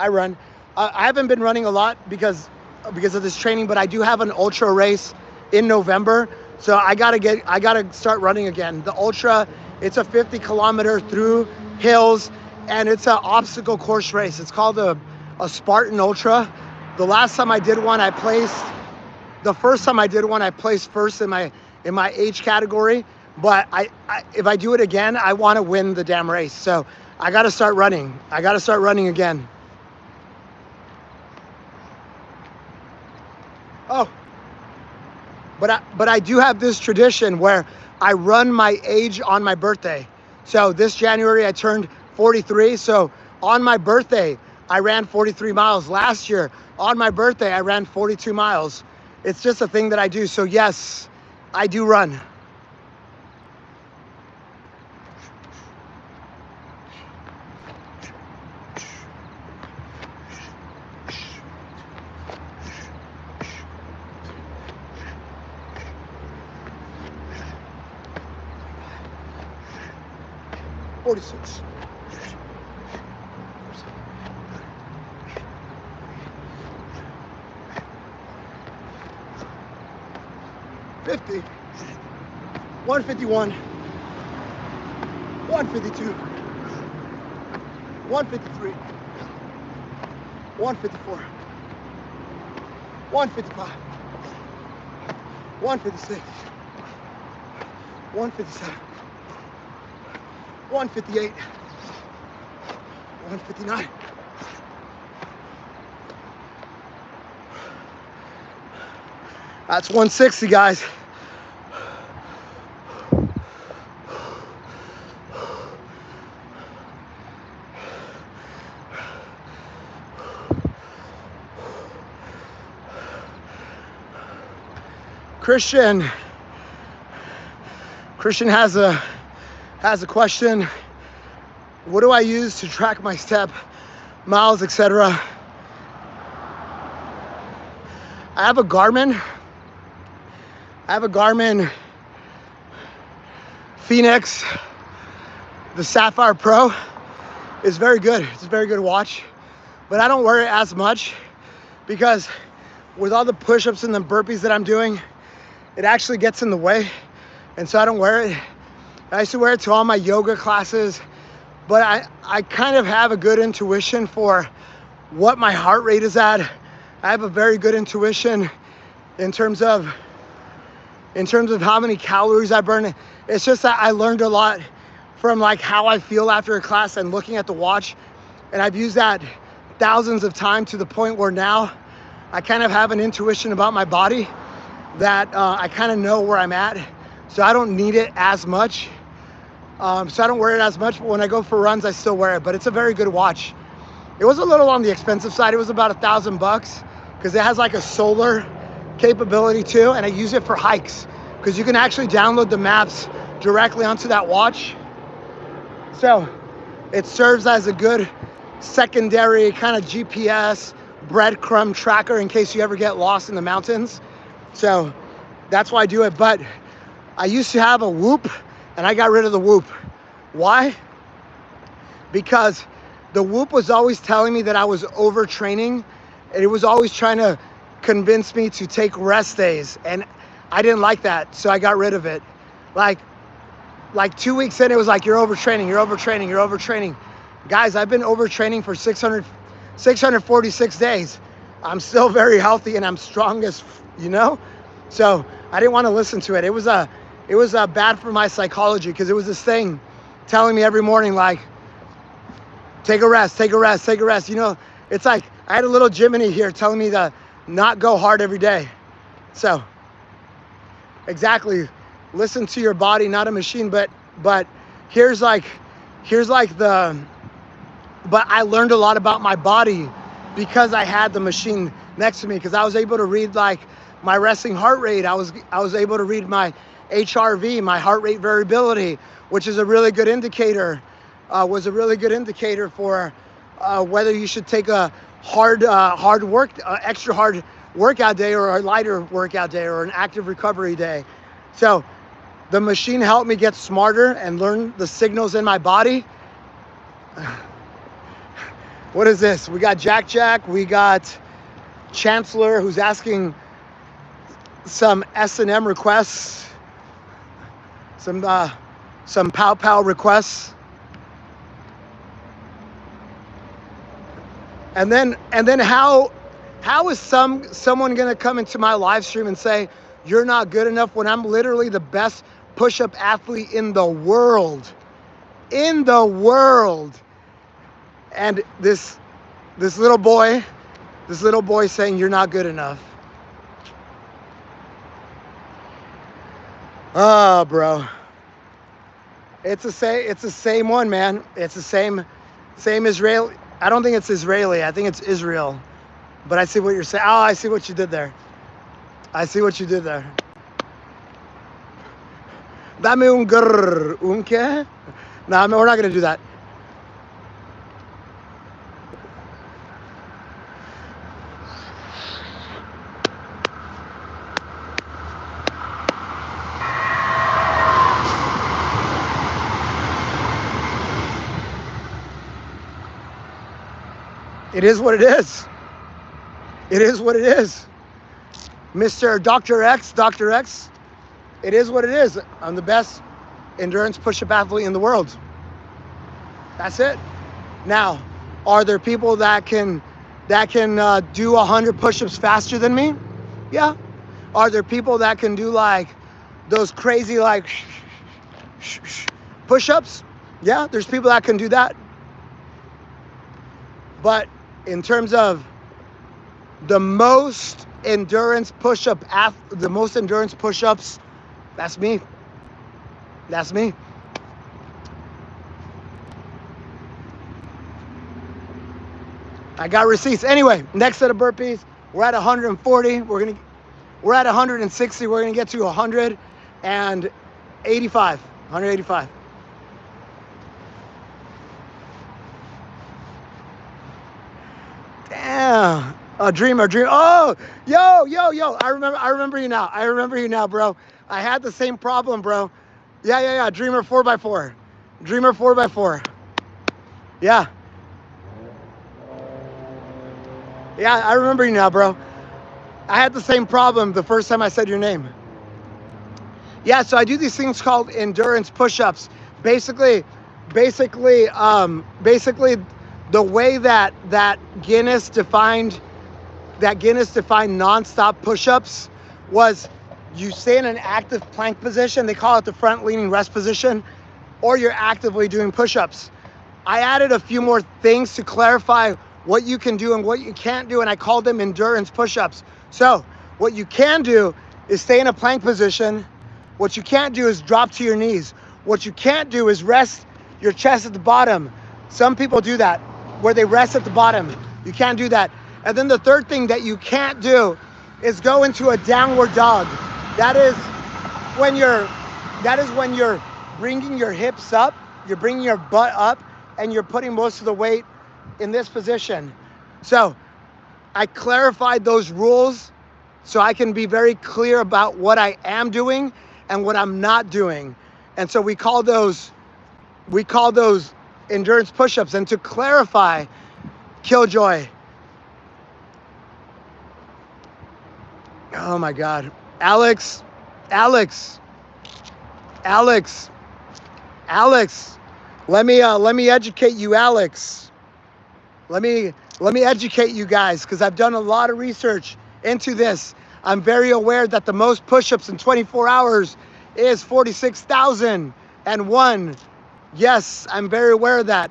I haven't been running a lot because of this training, but I do have an ultra race in November. So I gotta start running again. The ultra, it's a 50 kilometer through hills, and it's an obstacle course race. It's called a Spartan Ultra. The last time I did one, I placed the first time I did one, I placed first in my age category. But if I do it again, I want to win the damn race. So I got to start running. I got to start running again. Oh, but I do have this tradition where I run my age on my birthday. So this January I turned 43. So on my birthday, I ran 43 miles. Last year, on my birthday, I ran 42 miles. It's just a thing that I do. So yes, I do run. $46. 50, 151, 152, 153, 154, 155, 156, 157, 158, 159. That's 160, guys. Christian has a question. What do I use to track my step, miles, etc.? I have a Garmin Phoenix. The Sapphire Pro is very good. It's a very good watch, but I don't wear it as much because with all the push-ups and the burpees that I'm doing, it actually gets in the way, and so I don't wear it. I used to wear it to all my yoga classes, but I kind of have a good intuition for what my heart rate is at. I have a very good intuition in terms of how many calories I burn. It's just that I learned a lot from like how I feel after a class and looking at the watch, and I've used that thousands of times to the point where now I kind of have an intuition about my body that I kind of know where I'm at, so I don't need it as much. So I don't wear it as much, but when I go for runs, I still wear it. But it's a very good watch. It was a little on the expensive side. It was about $1,000 because it has like a solar capability too, and I use it for hikes because you can actually download the maps directly onto that watch. So it serves as a good secondary kind of GPS breadcrumb tracker in case you ever get lost in the mountains. So that's why I do it. But I used to have a Whoop, and I got rid of the Whoop. Why? Because the Whoop was always telling me that I was overtraining, and it was always trying to convince me to take rest days, and I didn't like that, so I got rid of it. Like 2 weeks in, it was like, you're overtraining. Guys, I've been overtraining for 646 days. I'm still very healthy and I'm strong as, So I didn't want to listen to it. It was bad for my psychology because it was this thing telling me every morning, like, take a rest. It's like I had a little Jiminy here telling me to not go hard every day. So exactly, listen to your body, not a machine. But but I learned a lot about my body because I had the machine next to me, because I was able to read like my resting heart rate. I was able to read my HRV, my heart rate variability, which is a really good indicator. Was a really good indicator for whether you should take a extra hard workout day or a lighter workout day or an active recovery day. So the machine helped me get smarter and learn the signals in my body. What is this? We got Jack, we got Chancellor, who's asking some S&M requests, some pow requests. And then how How is someone gonna come into my live stream and say you're not good enough when I'm literally the best push-up athlete in the world? In the world. And this little boy saying you're not good enough. Oh, bro. It's the same one, man. It's the same Israeli. I don't think it's Israeli. I think it's Israel. But I see what you're saying. Oh, I see what you did there. I see what you did there. Dame un grrr. Un qué? No, we're not going to do that. It is what it is. It is what it is. Mr. Dr. X, it is what it is. I'm the best endurance push-up athlete in the world. That's it. Now, are there people that can do 100 push-ups faster than me? Yeah. Are there people that can do like those crazy like push-ups? Yeah, there's people that can do that. But in terms of the most endurance push-ups, that's me. That's me. I got receipts. Anyway, next set of burpees. We're at 140. We're at 160. We're gonna get to 185. 185. Damn. A dreamer. Oh, yo. I remember you now, bro. I had the same problem, bro. Yeah. Dreamer 4x4. Dreamer 4x4. Yeah. Yeah, I remember you now, bro. I had the same problem the first time I said your name. Yeah, so I do these things called endurance push-ups. Basically, the way that Guinness defined non-stop push-ups was you stay in an active plank position. They call it the front leaning rest position, or you're actively doing push-ups. I added a few more things to clarify what you can do and what you can't do, and I called them endurance push-ups. So what you can do is stay in a plank position. What you can't do is drop to your knees. What you can't do is rest your chest at the bottom. Some people do that, where they rest at the bottom. You can't do that. And then the third thing that you can't do is go into a downward dog. That is when you're bringing your hips up, you're bringing your butt up, and you're putting most of the weight in this position. So I clarified those rules so I can be very clear about what I am doing and what I'm not doing. And so we call those endurance push-ups. And to clarify, Killjoy. Oh my God. Alex. Let me educate you, Alex. Let me educate you guys, because I've done a lot of research into this. I'm very aware that the most push-ups in 24 hours is 46,001. Yes, I'm very aware of that.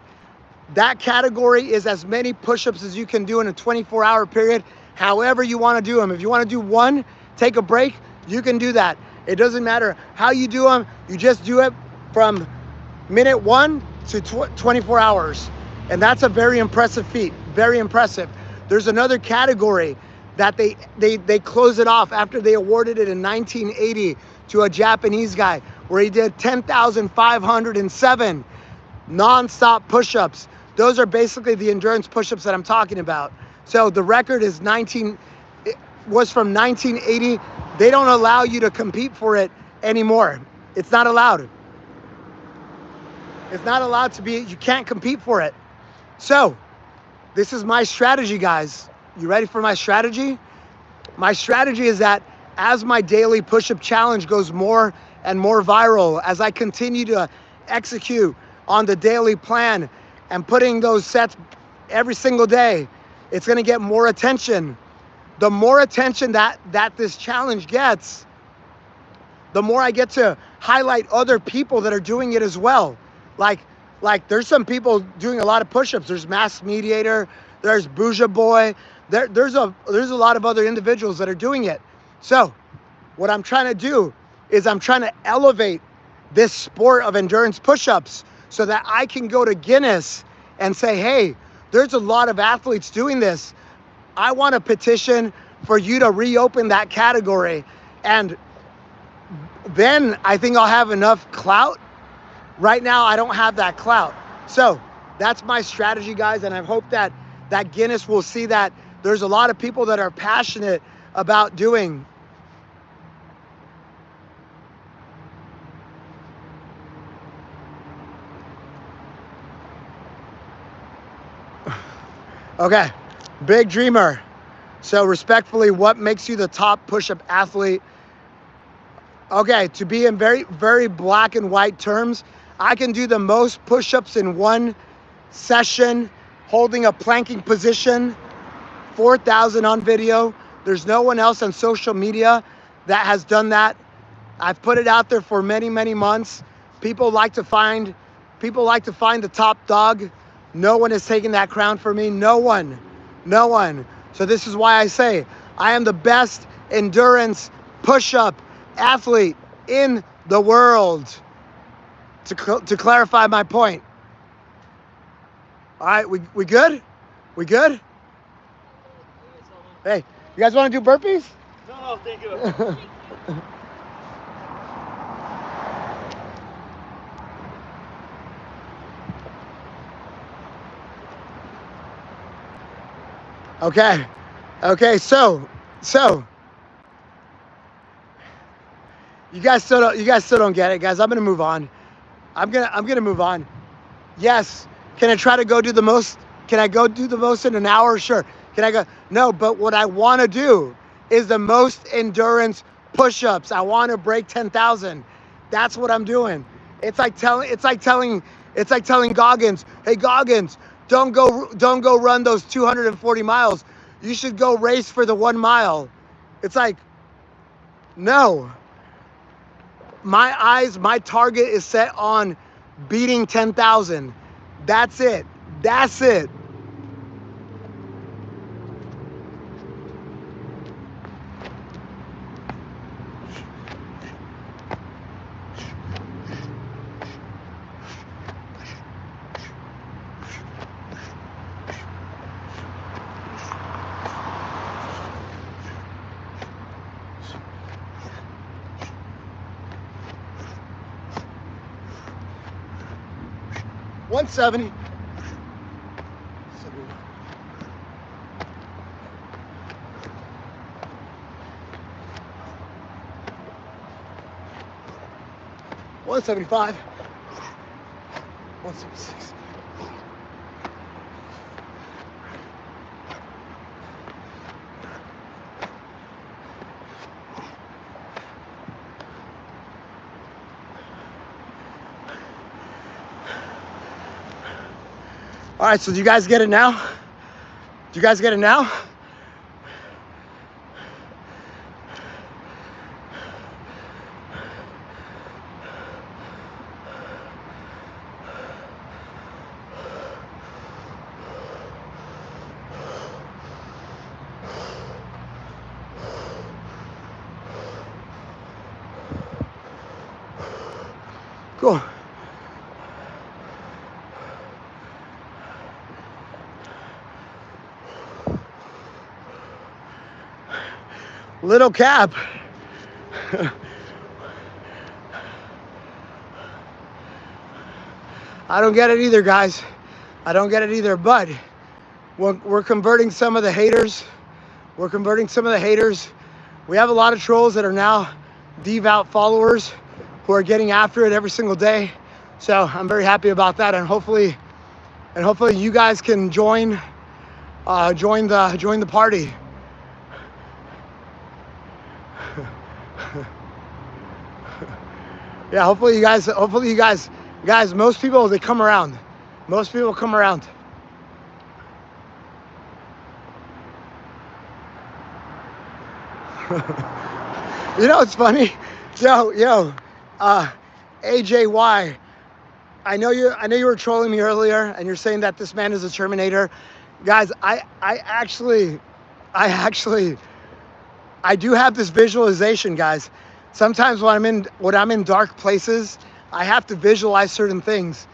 That category is as many push-ups as you can do in a 24-hour period, however you want to do them. If you want to do one, take a break, you can do that. It doesn't matter how you do them. You just do it from minute 1 to 24 hours. And that's a very impressive feat, very impressive. There's another category that they close it off after they awarded it in 1980 to a Japanese guy, where he did 10,507 non-stop push-ups. Those are basically the endurance push-ups that I'm talking about. So the record was from 1980. They don't allow you to compete for it anymore. It's not allowed. It's not allowed to be, you can't compete for it. So this is my strategy, guys. You ready for my strategy? My strategy is that as my daily push-up challenge goes more and more viral, as I continue to execute on the daily plan and putting those sets every single day, it's gonna get more attention. the more attention that this challenge gets, the more I get to highlight other people that are doing it as well. Like there's some people doing a lot of push-ups. There's Mass Mediator, there's Bouja Boy, there's a lot of other individuals that are doing it. So what I'm trying to do is I'm trying to elevate this sport of endurance push-ups so that I can go to Guinness and say, hey, there's a lot of athletes doing this. I want to petition for you to reopen that category. And then I think I'll have enough clout. Right now, I don't have that clout. So that's my strategy, guys. And I hope that Guinness will see that there's a lot of people that are passionate about doing. Okay, Big Dreamer. So respectfully, what makes you the top push-up athlete? Okay, to be in very, very black and white terms, I can do the most push-ups in one session, holding a planking position, 4,000 on video. There's no one else on social media that has done that. I've put it out there for many, many months. People like to find the top dog. No one is taking that crown for me. No one. So this is why I say I am the best endurance push-up athlete in the world. To clarify my point. All right, we good? We good? Hey, you guys want to do burpees? No, thank you. Okay, so you guys still don't get it, guys. I'm gonna move on. I'm gonna move on. Yes. Can I try to go do the most? Can I go do the most in an hour? Sure. Can I go? No, but what I want to do is the most endurance push-ups. I want to break 10,000. That's what I'm doing. It's like telling Goggins, hey Goggins, don't go run those 240 miles. You should go race for the 1 mile. It's like, no. My target is set on beating 10,000. That's it. 170. 175. 176. All right, so do you guys get it now? Do you guys get it now? Cool. Little cap. I don't get it either, guys. I don't get it either, but we're converting some of the haters. We're converting some of the haters. We have a lot of trolls that are now devout followers who are getting after it every single day. So I'm very happy about that, and hopefully you guys can join the party. Yeah, hopefully you guys, most people, they come around. Most people come around. You know, it's funny. Yo, AJY. I know you were trolling me earlier, and you're saying that this man is a Terminator. Guys, I actually, I do have this visualization, guys. Sometimes when I'm in dark places, I have to visualize certain things.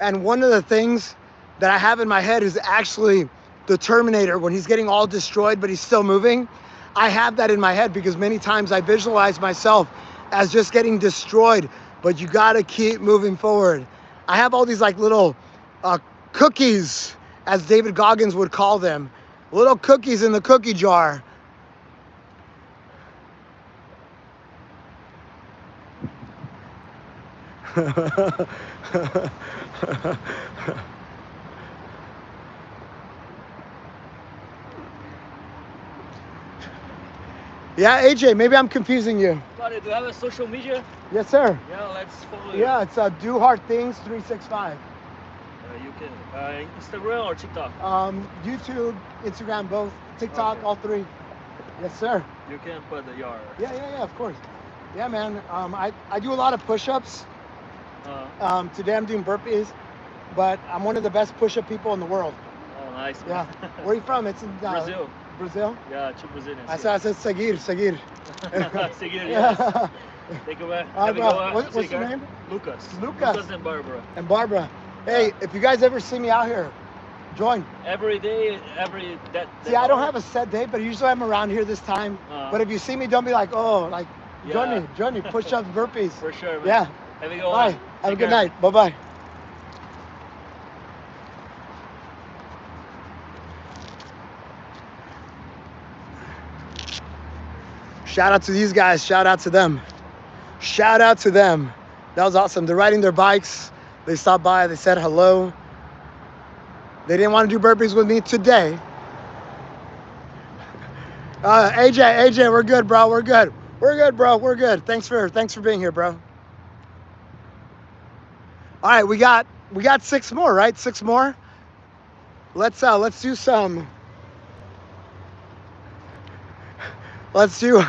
And one of the things that I have in my head is actually the Terminator when he's getting all destroyed, but he's still moving. I have that in my head because many times I visualize myself as just getting destroyed, but you gotta keep moving forward. I have all these like little cookies, as David Goggins would call them, little cookies in the cookie jar. Yeah, AJ, maybe I'm confusing you. Buddy, do you have a social media? Yes, sir. Yeah, let's follow you. Yeah, it's Do Hard Things 365. You can Instagram or TikTok? YouTube, Instagram, both. TikTok, Okay. all three. Yes, sir. You can put your. Yeah, of course. Yeah, man. I do a lot of push-ups. Today I'm doing burpees, but I'm one of the best push-up people in the world. Oh, nice. Yeah. Where are you from? It's in Brazil. Brazil? Yeah, two Brazilians. I said seguir. Seguir, yes. Thank you, man. Have a Bro, good one. what's your name? Lucas. Lucas. Lucas and Barbara. And Barbara. Hey, if you guys ever see me out here, join. Every day, that. See, I don't have a set date, but usually I'm around here this time. But if you see me, don't be like, oh, like, join me. Push-ups, burpees. For sure, man. Yeah. Have a good Bye. one. Have a Take good care. night. Bye-bye. Shout out to these guys. Shout out to them. Shout out to them. That was awesome. They're riding their bikes. They stopped by. They said hello. They didn't want to do burpees with me today. AJ, we're good, bro. We're good. We're good, bro. We're good. Thanks for being here, bro. All right, we got 6 more, right? 6 more. Let's do some. Let's do.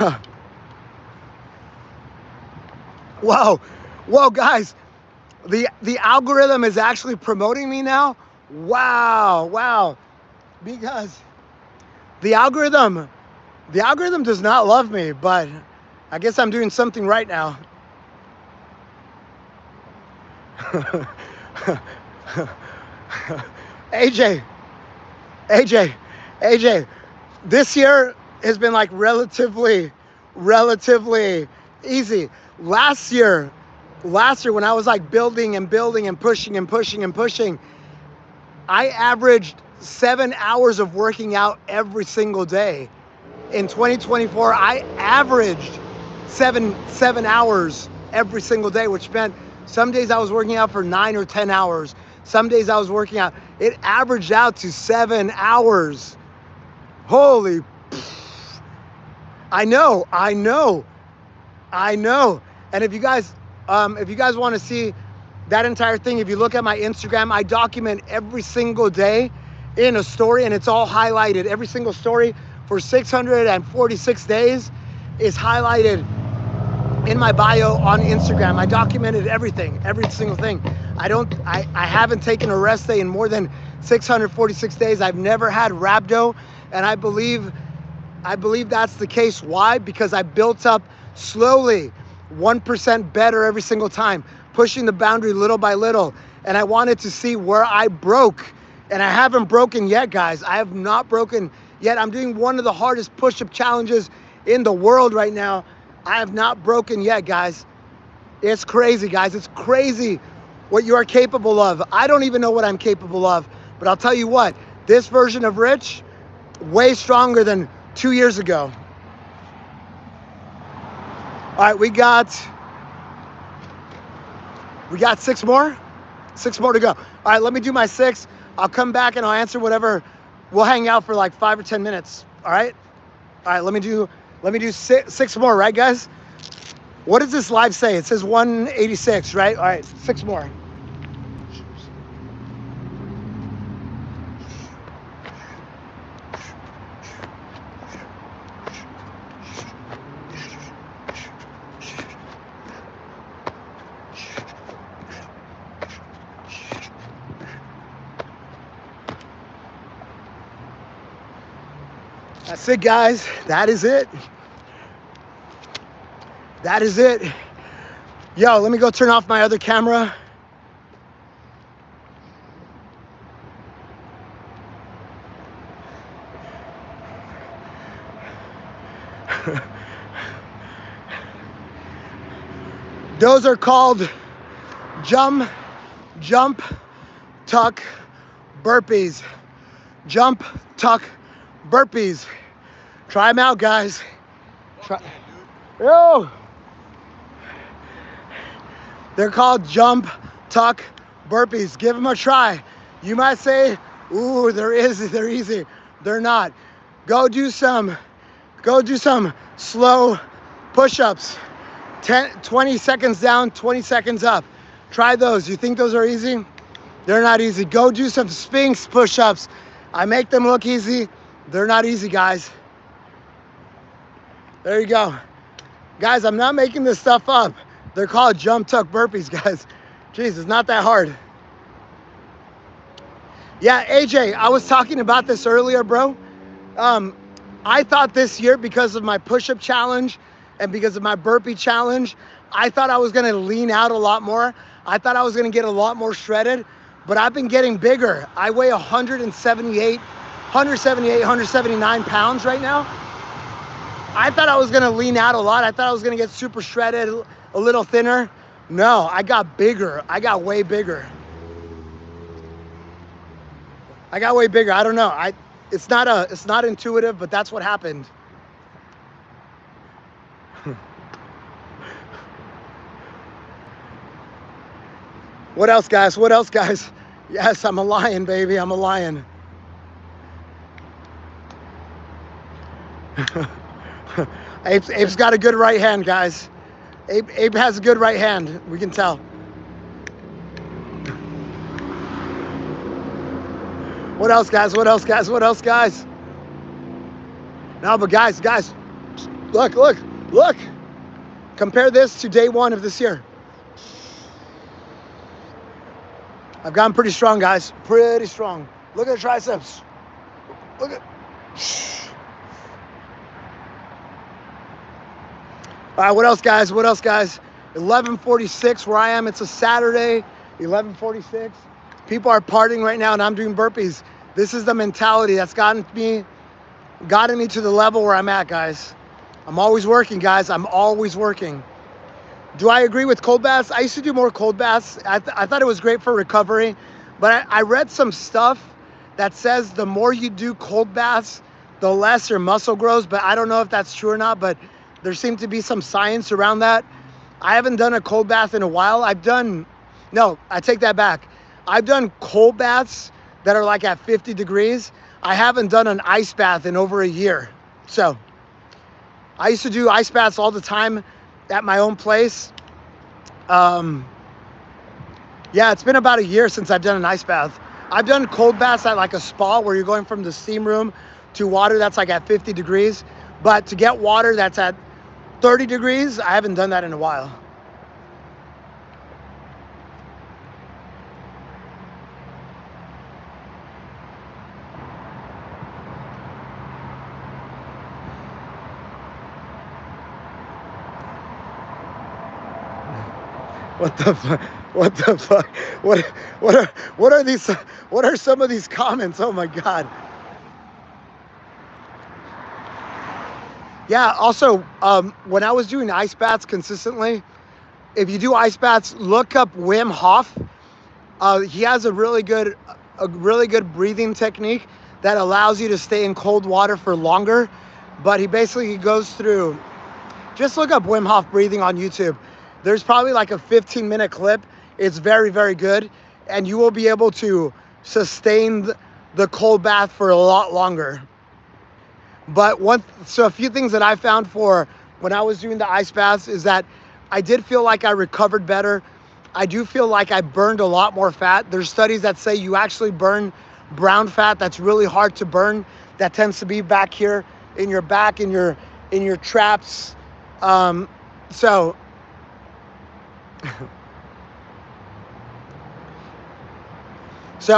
Whoa, guys! The algorithm is actually promoting me now. Wow! Because the algorithm does not love me, but I guess I'm doing something right now. AJ, this year has been like relatively easy. Last year when I was like building and pushing, I averaged 7 hours of working out every single day. In 2024, I averaged seven hours every single day, which meant some days I was working out for 9 or 10 hours. Some days I was working out. It averaged out to 7 hours. Holy, I know. And if you guys want to see that entire thing, if you look at my Instagram, I document every single day in a story, and it's all highlighted. Every single story for 646 days is highlighted in my bio on Instagram. I documented everything, every single thing. I haven't taken a rest day in more than 646 days. I've never had rhabdo, and I believe that's the case. Why? Because I built up slowly, 1% better every single time, pushing the boundary little by little. And I wanted to see where I broke. And I haven't broken yet, guys. I have not broken yet. I'm doing one of the hardest push-up challenges in the world right now. I have not broken yet, guys. It's crazy, guys. It's crazy what you are capable of. I don't even know what I'm capable of. But I'll tell you what, this version of Rich, way stronger than 2 years ago. All right, we got 6 more. 6 more to go. All right, let me do my 6. I'll come back and I'll answer whatever. We'll hang out for like 5 or 10 minutes. All right. All right. Let me do 6 more. Right, guys? What does this live say? It says 186, right? All right. 6 more. That's it, guys. That is it. That is it. Yo, let me go turn off my other camera. Those are called jump, tuck, burpees. Jump, tuck, burpees. Try them out, guys. Try. Yo! They're called jump, tuck, burpees. Give them a try. You might say, ooh, they're easy. They're not. Go do some slow push-ups. 20 seconds down, 20 seconds up. Try those. You think those are easy? They're not easy. Go do some Sphinx push-ups. I make them look easy. They're not easy, guys. There you go. Guys, I'm not making this stuff up. They're called jump tuck burpees, guys. Jeez, it's not that hard. Yeah, AJ, I was talking about this earlier, bro. I thought this year, because of my push-up challenge and because of my burpee challenge, I thought I was gonna lean out a lot more. I thought I was gonna get a lot more shredded, but I've been getting bigger. I weigh 179 pounds right now. I thought I was gonna lean out a lot. I thought I was gonna get super shredded, a little thinner. No, I got bigger. I got way bigger. I don't know. It's not intuitive, but that's what happened. What else, guys? Yes, I'm a lion, baby. I'm a lion. Abe's got a good right hand, guys. Abe has a good right hand. We can tell. What else, guys? No, but guys, look. Compare this to day one of this year. I've gotten pretty strong, guys. Pretty strong. Look at the triceps. Look at. All right, what else, guys? 11:46 where I am. It's a Saturday, 11:46. People are partying right now, and I'm doing burpees. This is the mentality that's gotten me to the level where I'm at, guys. I'm always working, guys. I'm always working. Do I agree with cold baths? I used to do more cold baths. I thought it was great for recovery, but I read some stuff that says the more you do cold baths, the less your muscle grows, but I don't know if that's true or not, but there seems to be some science around that. I haven't done a cold bath in a while. I take that back. I've done cold baths that are like at 50 degrees. I haven't done an ice bath in over a year. So I used to do ice baths all the time at my own place. Yeah, it's been about a year since I've done an ice bath. I've done cold baths at like a spa where you're going from the steam room to water that's like at 50 degrees. But to get water that's at 30 degrees, I haven't done that in a while. What the fuck? What are these? What are some of these comments? Oh my God. Yeah, also, when I was doing ice baths consistently, if you do ice baths, look up Wim Hof. He has a really good breathing technique that allows you to stay in cold water for longer. But he basically goes through, just look up Wim Hof breathing on YouTube. There's probably like a 15-minute clip. It's very, very good. And you will be able to sustain the cold bath for a lot longer. But so a few things that I found for when I was doing the ice baths is that I did feel like I recovered better. I do feel like I burned a lot more fat. There's studies that say you actually burn brown fat that's really hard to burn. That tends to be back here in your back, in your traps. So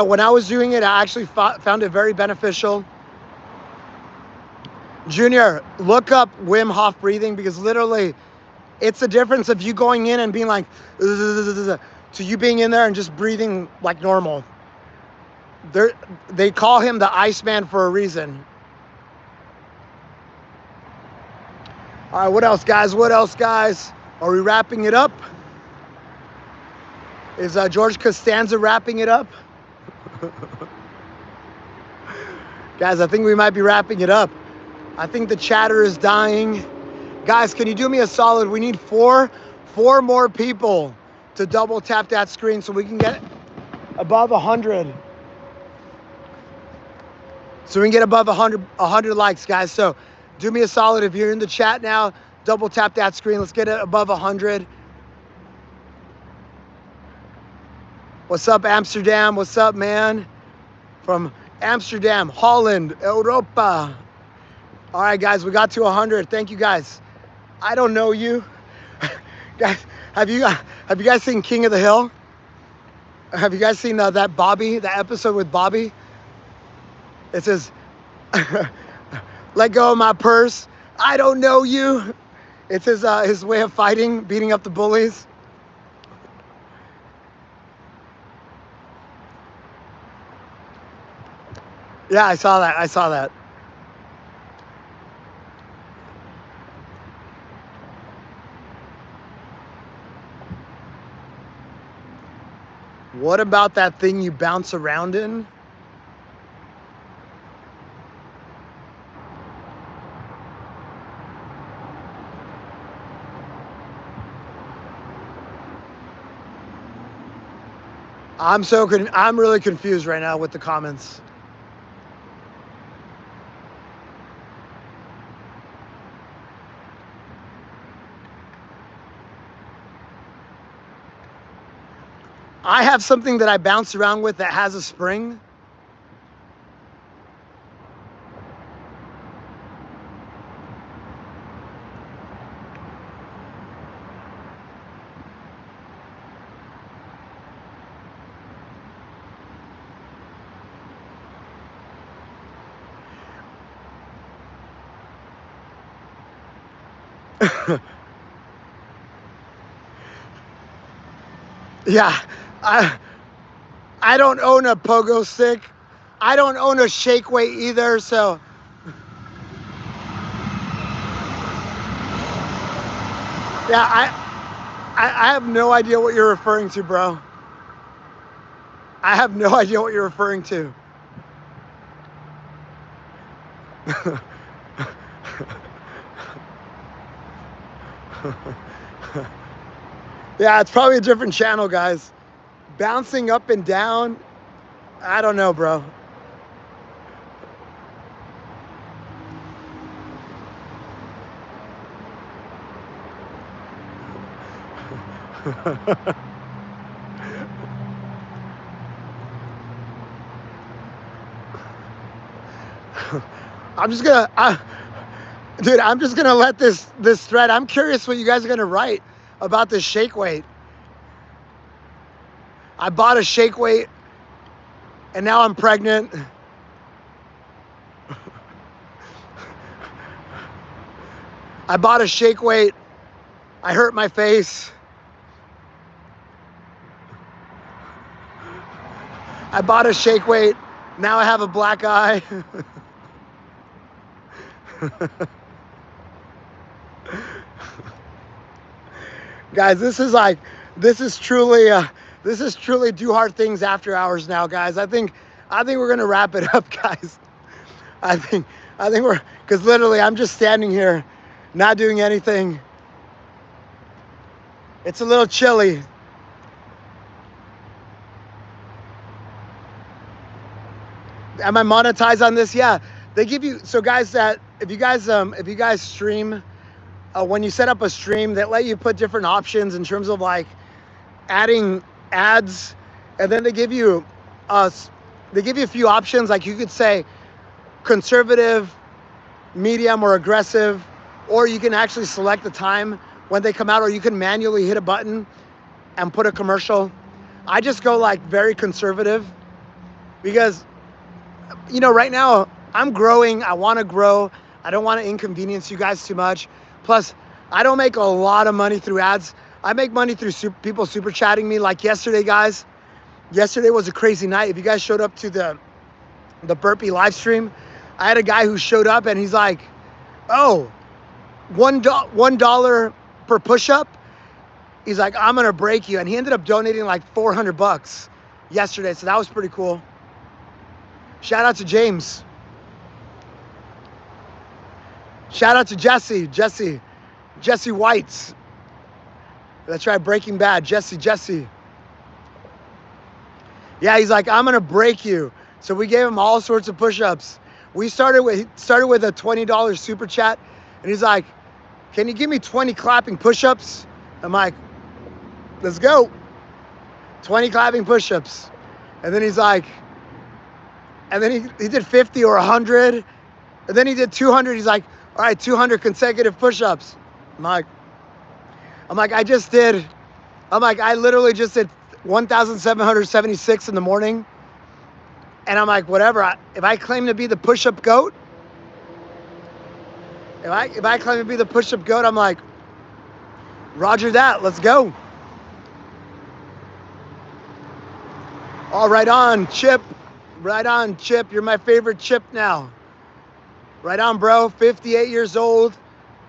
when I was doing it, I actually found it very beneficial. Junior, look up Wim Hof breathing, because literally it's the difference of you going in and being like, to you being in there and just breathing like normal. They call him the Iceman for a reason. All right, what else, guys? What else, guys? Are we wrapping it up? Is George Costanza wrapping it up? Guys, I think we might be wrapping it up. I think the chatter is dying. Guys, can you do me a solid? We need four more people to double tap that screen so we can get above 100. So we can get above 100 likes, guys. So do me a solid. If you're in the chat now, double tap that screen. Let's get it above 100. What's up, Amsterdam? What's up, man? From Amsterdam, Holland, Europa. All right, guys, we got to 100. Thank you, guys. I don't know you. Guys, have you guys seen King of the Hill? Have you guys seen that Bobby, that episode with Bobby? It says, let go of my purse. I don't know you. It's his way of fighting, beating up the bullies. Yeah, I saw that. I saw that. What about that thing you bounce around in? I'm really confused right now with the comments. I have something that I bounce around with that has a spring. Yeah, I don't own a pogo stick. I don't own a shake weight either, so. Yeah, I have no idea what you're referring to, bro. I have no idea what you're referring to. Yeah, it's probably a different channel, guys. Bouncing up and down, I don't know, bro. I'm just gonna let this thread. I'm curious what you guys are gonna write about this shake weight. I bought a shake weight and now I'm pregnant. I bought a shake weight. I hurt my face. I bought a shake weight. Now I have a black eye. Guys, this is truly do hard things after hours now, guys. I think we're gonna wrap it up, guys. I think we're, because literally I'm just standing here, not doing anything. It's a little chilly. Am I monetized on this? Yeah, they give you, so guys, that if you guys stream, when you set up a stream, they let you put different options in terms of like adding ads, and then they give you a few options. Like you could say conservative, medium, or aggressive, or you can actually select the time when they come out, or you can manually hit a button and put a commercial. I just go like very conservative because, you know, right now I'm growing, I want to grow, I don't want to inconvenience you guys too much. Plus, I don't make a lot of money through ads. I make money through people super chatting me. Like yesterday, guys. Yesterday was a crazy night. If you guys showed up to the burpee live stream, I had a guy who showed up and he's like, oh, $1 per push-up. He's like, I'm gonna break you. And he ended up donating like $400 yesterday. So that was pretty cool. Shout out to James. Shout out to Jesse Whites. That's right, Breaking Bad, Jesse. Yeah, he's like, I'm gonna break you. So we gave him all sorts of push-ups. We started with a $20 super chat, and he's like, can you give me 20 clapping push-ups? I'm like, let's go. 20 clapping push-ups. And then he's like, and then he did 50 or 100, and then he did 200. He's like, all right, 200 consecutive push-ups. I'm like, I literally just did 1,776 in the morning. And I'm like, whatever. If I claim to be the push-up goat, if I claim to be the push-up goat, I'm like, roger that, let's go. Oh, right on, Chip. Right on, Chip. You're my favorite Chip now. Right on, bro. 58 years old,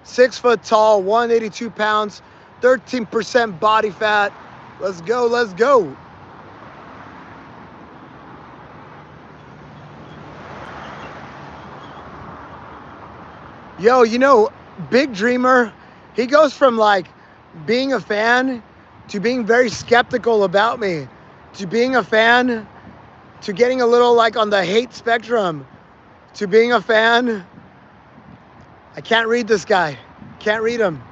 6 foot tall, 182 pounds, 13% body fat. Let's go, let's go. Yo, you know, Big Dreamer, he goes from like being a fan to being very skeptical about me, to being a fan, to getting a little like on the hate spectrum, to being a fan. I can't read this guy. Can't read him.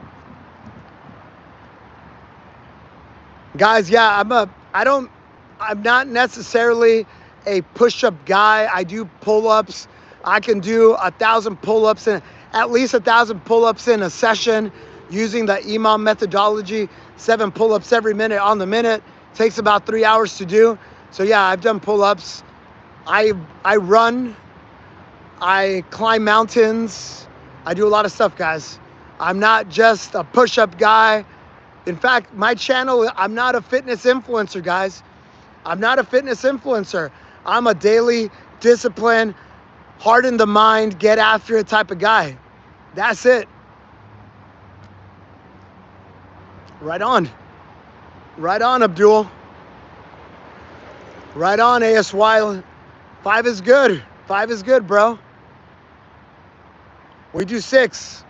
Guys, yeah, I'm not necessarily a push-up guy. I do pull-ups. I can do 1,000 pull-ups and at least 1,000 pull-ups in a session using the EMOM methodology. 7 pull-ups every minute on the minute. Takes about 3 hours to do. So yeah, I've done pull-ups. I run. I climb mountains. I do a lot of stuff, guys. I'm not just a push-up guy. In fact, my channel, I'm not a fitness influencer, guys. I'm not a fitness influencer. I'm a daily discipline, harden the mind, get after it type of guy. That's it. Right on. Right on, Abdul. Right on, ASY. 5 is good. 5 is good, bro. We do 6.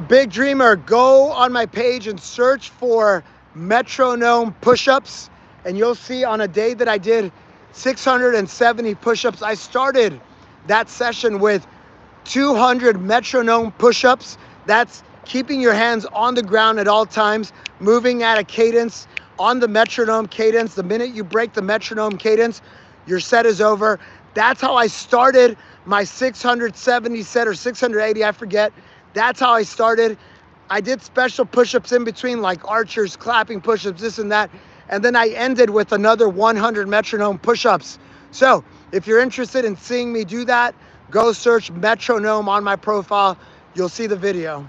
Big Dreamer, go on my page and search for metronome push-ups, and you'll see on a day that I did 670 push-ups. I started that session with 200 metronome push-ups. That's keeping your hands on the ground at all times, moving at a cadence on the metronome cadence. The minute you break the metronome cadence, your set is over. That's how I started my 670 set, or 680, I forget. That's how I started. I did special push-ups in between, like archers, clapping push-ups, this and that. And then I ended with another 100 metronome push-ups. So if you're interested in seeing me do that, go search metronome on my profile. You'll see the video.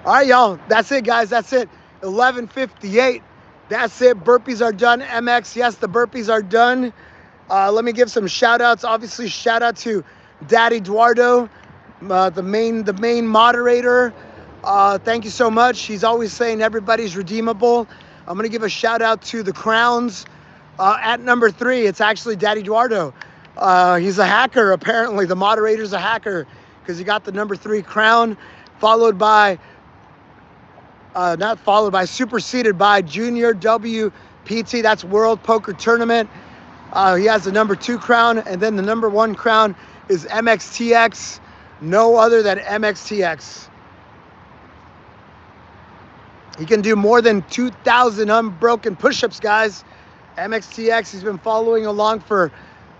All right, y'all, that's it, guys. That's it. 11:58. That's it. Burpees are done. MX, yes, the burpees are done. Let me give some shout outs. Obviously, shout out to Daddy Eduardo, the main moderator. Thank you so much. He's always saying everybody's redeemable. I'm gonna give a shout out to the crowns. At number 3, it's actually Daddy Eduardo. He's a hacker, apparently. The moderator's a hacker because he got the number 3 crown, followed by superseded by Junior WPT, that's World Poker Tournament. He has the number 2 crown, and then the number 1 crown is MXTX, no other than MXTX. He can do more than 2,000 unbroken push-ups, guys. MXTX, he's been following along for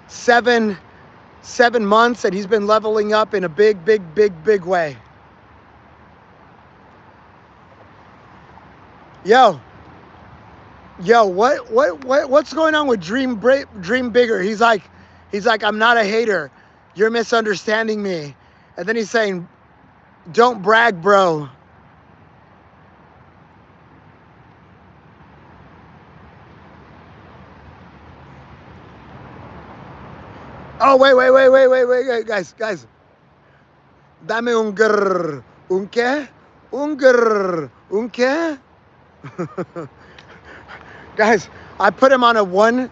seven months, and he's been leveling up in a big way. Yo, what's going on with Dream Bigger? He's like, I'm not a hater. You're misunderstanding me. And then he's saying, don't brag, bro. Oh, wait, guys. Dame un grrr. Un qué? Un grrr. Un qué? Guys, I put him on a 1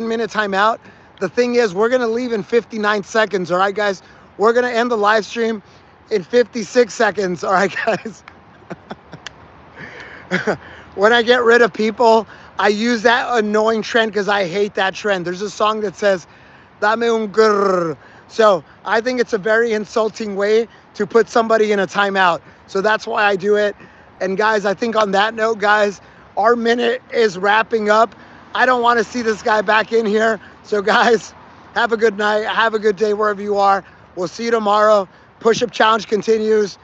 minute timeout. The thing is, we're gonna leave in 59 seconds, all right, guys? We're gonna end the live stream in 56 seconds, all right, guys? When I get rid of people, I use that annoying trend because I hate that trend. There's a song that says, Dame un grrr. So I think it's a very insulting way to put somebody in a timeout. So that's why I do it. And guys, I think on that note, guys, our minute is wrapping up. I don't want to see this guy back in here. So guys, have a good night. Have a good day wherever you are. We'll see you tomorrow. Push-up challenge continues.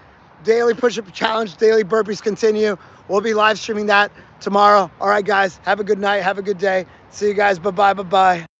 Daily push-up challenge, daily burpees continue. We'll be live streaming that tomorrow. All right, guys, have a good night. Have a good day. See you guys. Bye-bye.